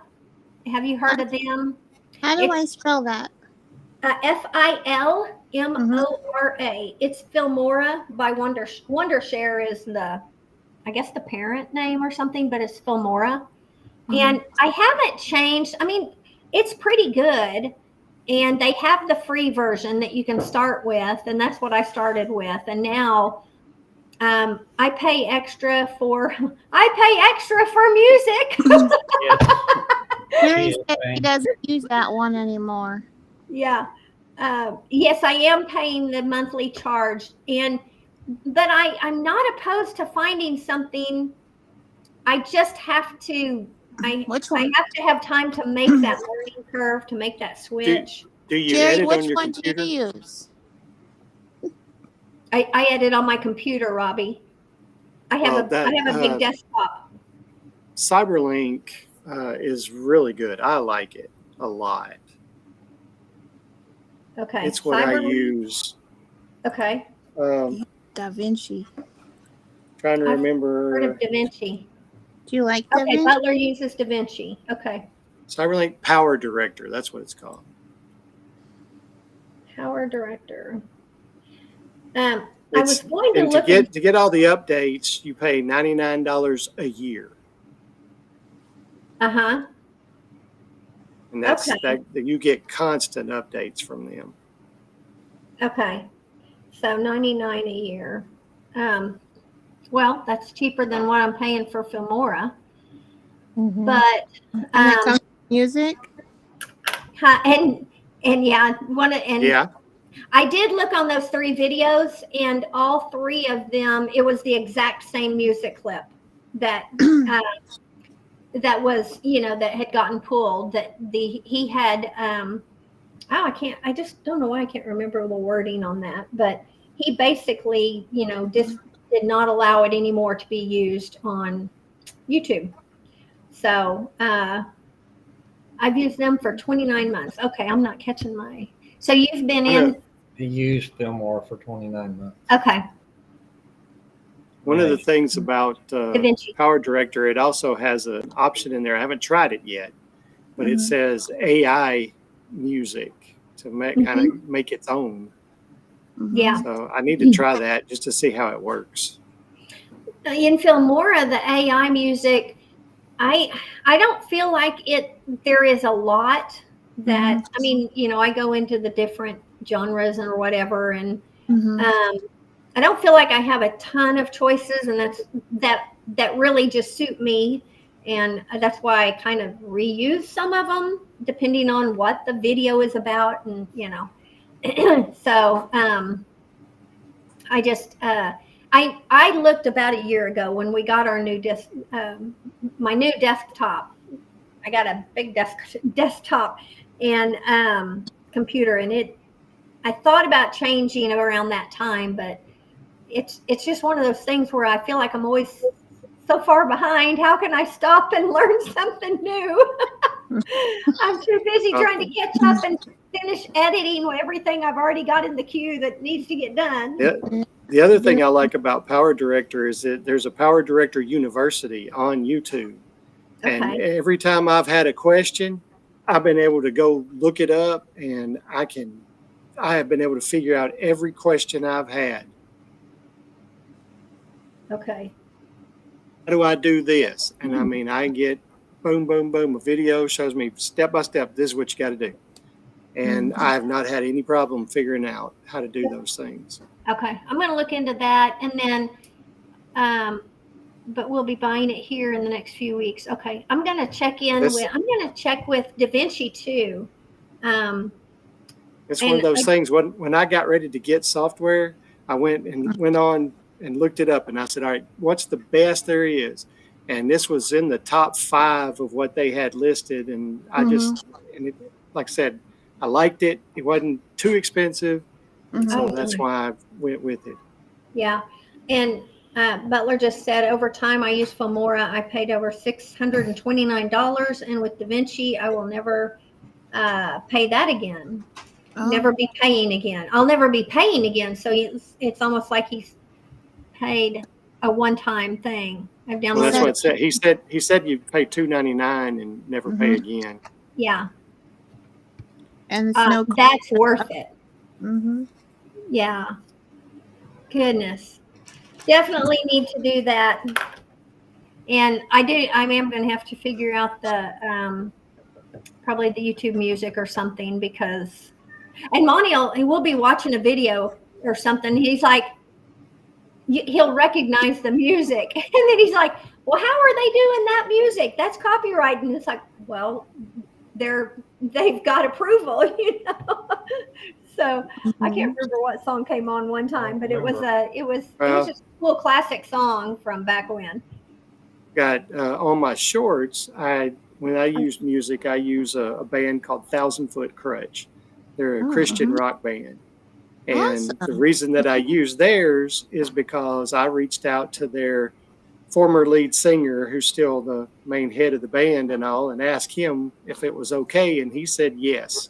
Have you heard of them? How do I spell that? Filmora. It's Filmora by Wondershare is I guess the parent name or something, but it's Filmora. And I haven't changed. I mean, it's pretty good. And they have the free version that you can start with. And that's what I started with. And now I pay extra for music. Mary said he doesn't use that one anymore. Yeah. Yes, I am paying the monthly charge, but I'm not opposed to finding something. I just have to. Which one? I have to have time to make that learning curve, to make that switch. Do you Jerry, edit which on your one computer? do you use? I edit on my computer, Robbie. I have a big desktop. Cyberlink is really good. I like it a lot. Okay. It's what I use. Okay. Da Vinci. Trying to Heard remember. of Da Vinci. Do you like Da Okay, Vinci? Butler uses Da Vinci. Okay. Cyberlink Power Director. That's what it's called. Power Director. I was going to And look to get all the updates, you pay $99 a year. Uh-huh. And that's Okay. that you get constant updates from them. Okay. So $99 a year. Well, that's cheaper than what I'm paying for Filmora. But And that comes with music? and yeah, Yeah. I did look on those 3 videos, and all 3 of them, it was the exact same music clip that that was, that had gotten pulled. That he had I just don't know why I can't remember the wording on that, but he basically, just did not allow it anymore to be used on YouTube. So I've used them for 29 months. Okay, I'm not catching my. So you've been in. He used Filmora for 29 months. Okay. One of the things about Da Vinci. Power Director, it also has an option in there. I haven't tried it yet, but it says AI music to kind of make its own. Yeah. So I need to try that just to see how it works. In Filmora, the AI music, I don't feel like there is a lot that, I mean, I go into the different genres or whatever, and I don't feel like I have a ton of choices, and that really just suit me. And that's why I kind of reuse some of them depending on what the video is about. And, so I just, I looked about a year ago when we got our new my new desktop. I got a big desktop and computer, and I thought about changing around that time, but it's just one of those things where I feel like I'm always so far behind. How can I stop and learn something new? I'm too busy trying to catch up and finish editing everything I've already got in the queue that needs to get done. The other thing I like about Power Director is that there's a Power Director University on YouTube. And every time I've had a question, I've been able to go look it up, and I have been able to figure out every question I've had. Okay. How do I do this? And I mean, I get boom, boom, boom. A video shows me step by step, this is what you got to do. And I have not had any problem figuring out how to do those things. Okay. I'm going to look into that. And then, but we'll be buying it here in the next few weeks. Okay. I'm going to check in This- with, I'm going to check with DaVinci too. It's one of those things. When I got ready to get software, I went on and looked it up, and I said, all right, what's the best there is? And this was in the top 5 of what they had listed. And I just, and it, like I said, I liked it. It wasn't too expensive. So that's why I went with it. Yeah. And Butler just said, over time, I used Filmora. I paid over $629. And with DaVinci, I will never pay that again. Never be paying again. I'll never be paying again. So it's almost like he's paid a one-time thing. I've downloaded. Well, that's what it said. He said you pay $2.99 and never pay again. Yeah. And that's worth it. Mm-hmm. Yeah. Goodness. Definitely need to do that. And I am going to have to figure out the probably the YouTube music or something, because and Monty will be watching a video or something. He's like, he'll recognize the music, and then he's like, well, how are they doing that music? That's copyright. And it's like, well, they've got approval, you know. So I can't remember what song came on one time, but it was just a cool classic song from back when. Got on my shorts, when I use music, I use a band called 1,000 Foot Crutch. They're a Christian rock band. And the reason that I use theirs is because I reached out to their former lead singer, who's still the main head of the band and all, and asked him if it was okay. And he said yes.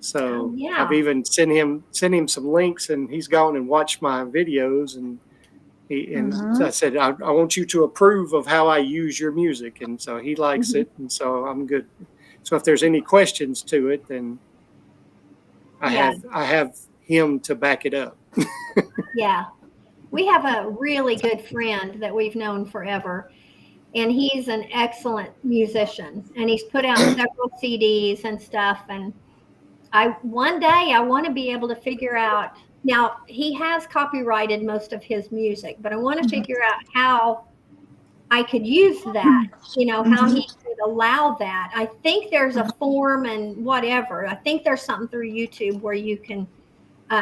So I've even sent him some links, and he's gone and watched my videos. And I said, I want you to approve of how I use your music. And so he likes it. And so I'm good. So if there's any questions to it, then I have him to back it up. Yeah. We have a really good friend that we've known forever, and he's an excellent musician, and he's put out several CDs and stuff. And one day I want to be able to figure out, now he has copyrighted most of his music, but I want to figure out how I could use that, you know, how he could allow that. I think there's a form and whatever. I think there's something through YouTube where you can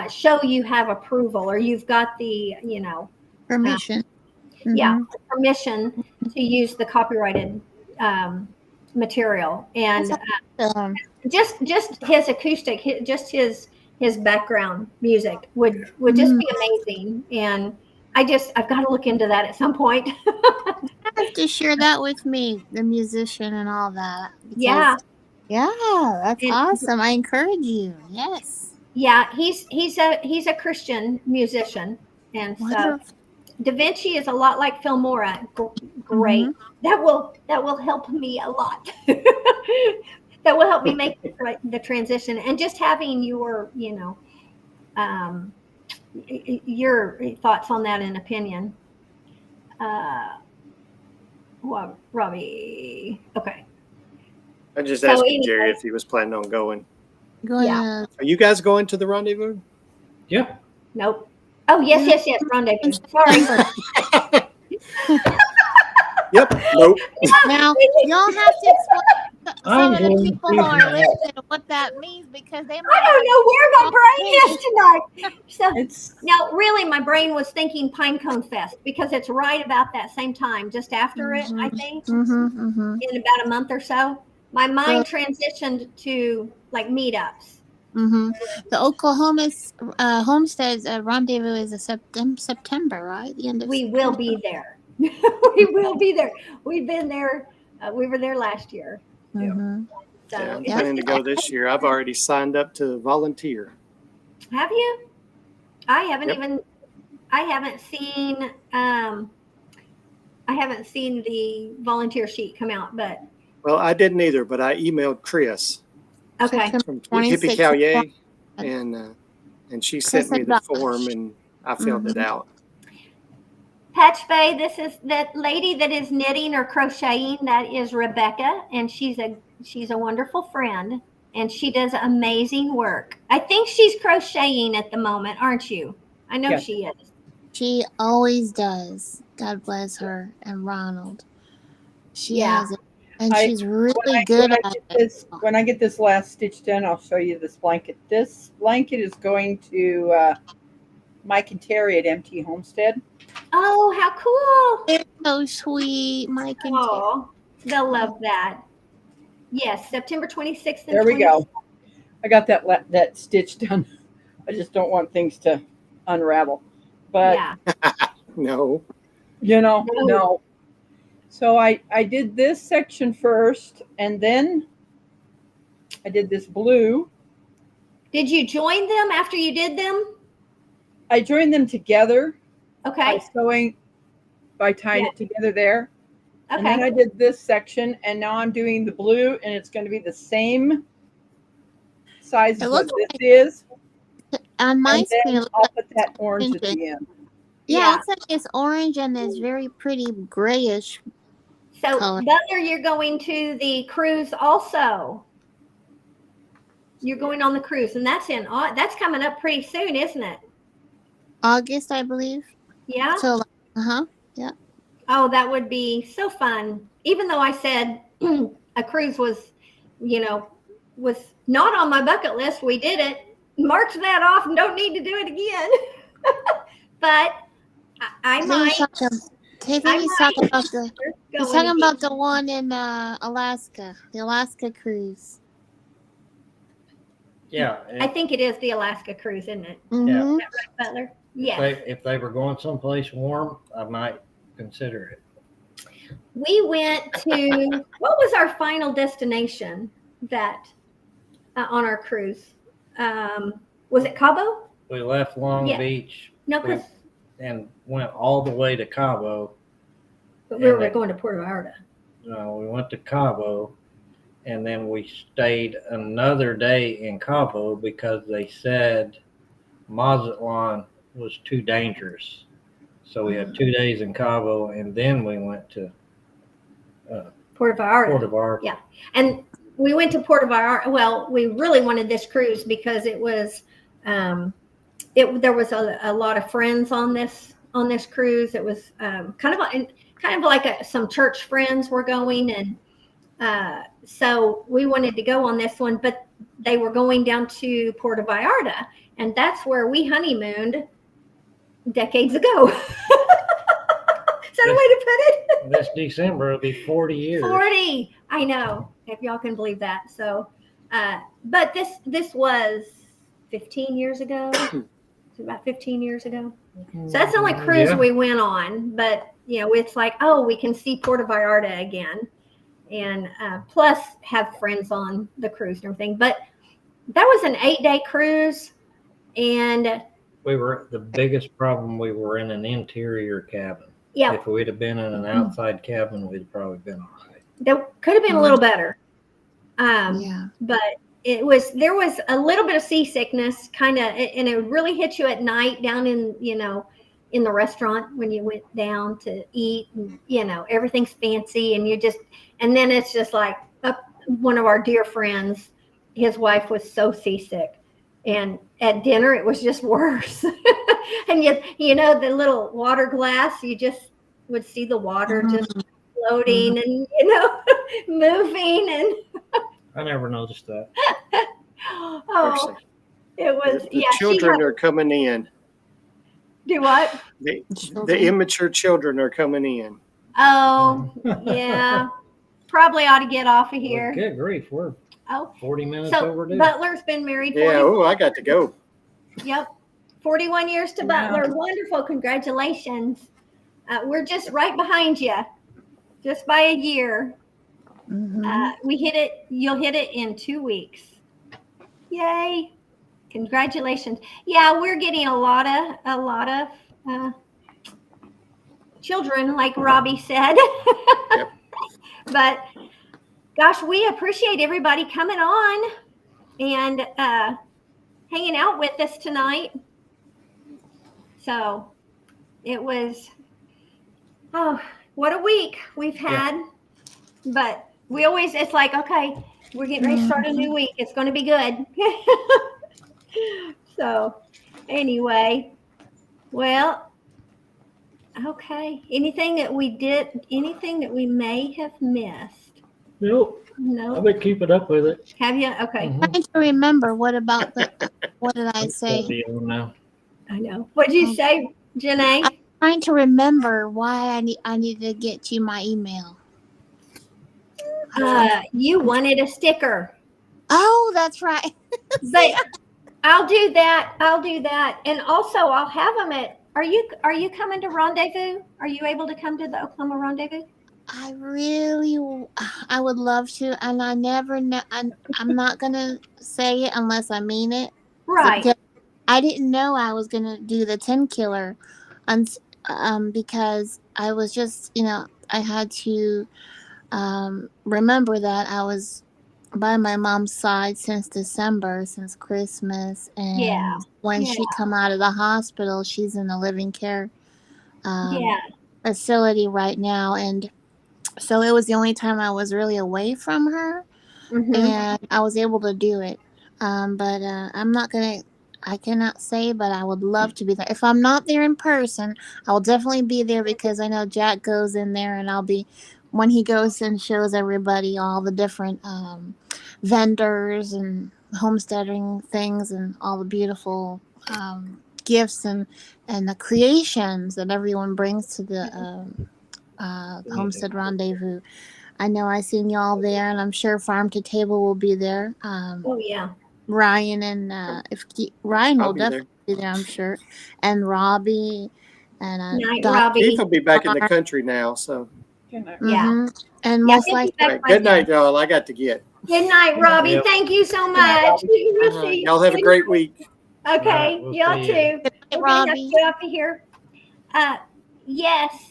show you have approval, or you've got the, you know, permission. Permission to use the copyrighted material. And just his acoustic, just his background music would just be amazing. And I've got to look into that at some point. You have to share that with me, the musician and all that. Yeah, that's awesome. I encourage you. Yes. Yeah, he's a Christian musician, and so DaVinci is a lot like Filmora. Great. That will help me a lot. That will help me make the transition, and just having your, you know, your thoughts on that and opinion. Well, Robbie. Okay. I just asked Jerry if he was planning on going. Yeah. Are you guys going to the rendezvous? Yeah. Nope. Oh, yes. Rendezvous. Sorry. Yep. Nope. Now, y'all have to explain some of the people who are listening what that means, because they might. I don't know where my brain is tonight. So now, really, my brain was thinking Pinecone Fest, because it's right about that same time, just after it, I think, in about a month or so. My mind transitioned to like meetups. The Oklahoma Homestead's rendezvous is September, right? The end of We will be there. We will be there. We've been there. We were there last year. So I'm planning to go this year. I've already signed up to volunteer. Have you? I haven't seen the volunteer sheet come out, but. Well, I didn't either, but I emailed Chris. Okay. From Hippie Callier, and she sent me the form, and I filled it out. Patch Bay, this is that lady that is knitting or crocheting. That is Rebecca, and she's a wonderful friend, and she does amazing work. I think she's crocheting at the moment, aren't you? I know Yes. she is. She always does. God bless her and Ronald. She Yeah. has it, and I- she's really good at it. When I get this last stitch done, I'll show you this blanket. This blanket is going to Mike and Terry at MT Homestead. Oh, how cool! They're so sweet, Mike and Terry. Oh, they'll love that. Yes, September 26th and There we 27th. go. I got that stitch done. I just don't want things to unravel. But Yeah. No. no. So I did this section first, and then I did this blue. Did you join them after you did them? I joined them together Okay. by tying it together there. And then Okay. I did this section, and now I'm doing the blue, and it's going to be the same size as what looks this is. On my And screen, it then looks I'll like put that orange at the end. it looks like it's orange and it's very pretty grayish. So, color. Butler, you're going to the cruise also. You're going on the cruise, and that's coming up pretty soon, isn't it? August, I believe. Yeah. So, Oh, that would be so fun. Even though I said a cruise was not on my bucket list, we did it. Marked that off and don't need to do it again. But I might. He's talking about the one in Alaska, the Alaska cruise. Yeah. I think it is the Alaska cruise, isn't it? Mm-hmm. Yeah. Is that right, Butler? Yes. If they were going someplace warm, I might consider it. We went to what was our final destination that on our cruise? Was it Cabo? We left Long Yeah. Beach No, because and went all the way to Cabo. we were going to Puerto Vallarta. We went to Cabo, and then we stayed another day in Cabo because they said Mazatlan was too dangerous. So we had 2 days in Cabo, and then we went to Puerto Vallarta. Puerto Vallarta. Yeah. And we went to Puerto Vallarta. Well, we really wanted this cruise because it was there was a lot of friends on this cruise. It was kind of like some church friends were going, and so we wanted to go on this one, but they were going down to Puerto Vallarta, and that's where we honeymooned decades ago. Is that a way to put it? This December it'll be 40 years. 40. I know, if y'all can believe that. So, but this was 15 years ago. It's about 15 years ago. So that's the only cruise we went on. But it's like, oh, we can see Puerto Vallarta again, and plus have friends on the cruise and everything. But that was an 8-day cruise, and the biggest problem. We were in an interior cabin. yeah, If we'd have been in an outside cabin, we'd probably been all right. that could have been a little better. Yeah. But there was a little bit of seasickness kind of, and it really hit you at night down in the restaurant when you went down to eat, and everything's fancy, and then it's just like one of our dear friends, his wife was so seasick, and at dinner it was just worse. And yet the little water glass, you just would see the water just floating and moving, and I never noticed that. oh, it was The children are coming in. Do what? The immature children are coming in. Oh, yeah. Probably ought to get off of here. Well, good grief, we're 40 minutes So overdue. Butler's been married. Yeah. Oh, I got to go. Yep. 41 years to Butler. Wonderful. Congratulations. We're just right behind you, just by a year. We hit it. You'll hit it in 2 weeks. Yay. Congratulations. Yeah, we're getting a lot of children, like Robbie said. Yep. But gosh, we appreciate everybody coming on and hanging out with us tonight. So it was Oh, what a week we've had. But we always, it's like, okay, we're getting ready to start a new week. It's going to be good. So, anyway, well, okay. Anything that we may have missed? Nope. No. I've been keeping up with it. Have you? Okay. Mhm. Trying to remember what did I It's say? gonna be on now. I know. What did you say, Janae? Trying to remember why I needed to get you my email. You wanted a sticker. Oh, that's right. But I'll do that. And also I'll have them at, are you coming to Rendezvous? Are you able to come to the Oklahoma Rendezvous? I would love to, and I never know. I'm not gonna say it unless I mean it. Right. Because I didn't know I was gonna do the 10 killer, because I was just, I had to remember that I was by my mom's side since December, since Christmas, and Yeah. when she come out of the hospital, she's in a living care Yeah. facility right now, and so it was the only time I was really away from her, Mm-hmm. and I was able to do it. But I cannot say, but I would love to be there. If I'm not there in person, I will definitely be there because I know Jack goes in there, and I'll be when he goes and shows everybody all the different vendors and homesteading things and all the beautiful gifts and the creations that everyone brings to the Homestead Rendezvous. I know I seen y'all there, and I'm sure Farm to Table will be there. Oh yeah. Ryan and Ryan I'll will be definitely be there, I'm sure, and Robbie and Night, Doc. Robbie. Keith will be back in the country now, so. Good night. Yeah. Mhm. And Yeah, most he'll be likely, back Right. by Good night, then. y'all. I got to get. Good night, Robbie. Yep. Thank you so night, much. We'll see you. Y'all have a great week. Okay, All right, we'll y'all see you. too. Good night, We're gonna have to Robbie. get off of here. Yes.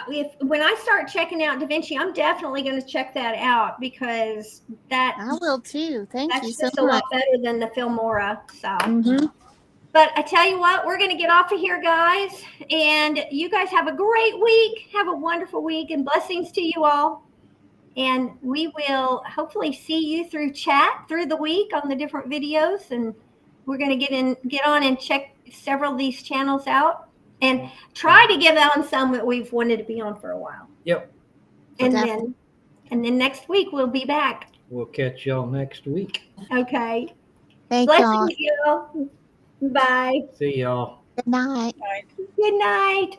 If when I start checking out Da Vinci, I'm definitely going to check that out because I will too. Thank you that's so just a much. lot better than the Filmora. So, Mhm. but I tell you what, we're going to get off of here, guys, and you guys have a great week. Have a wonderful week, and blessings to you all. And we will hopefully see you through chat through the week on the different videos, and we're going to get on and check several of these channels out and try to get on some that we've wanted to be on for a while. Yep. And Definitely. then next week we'll be back. We'll catch y'all next week. Okay. Thank y'all. Blessings, y'all. Bye. See y'all. Good night. Good night.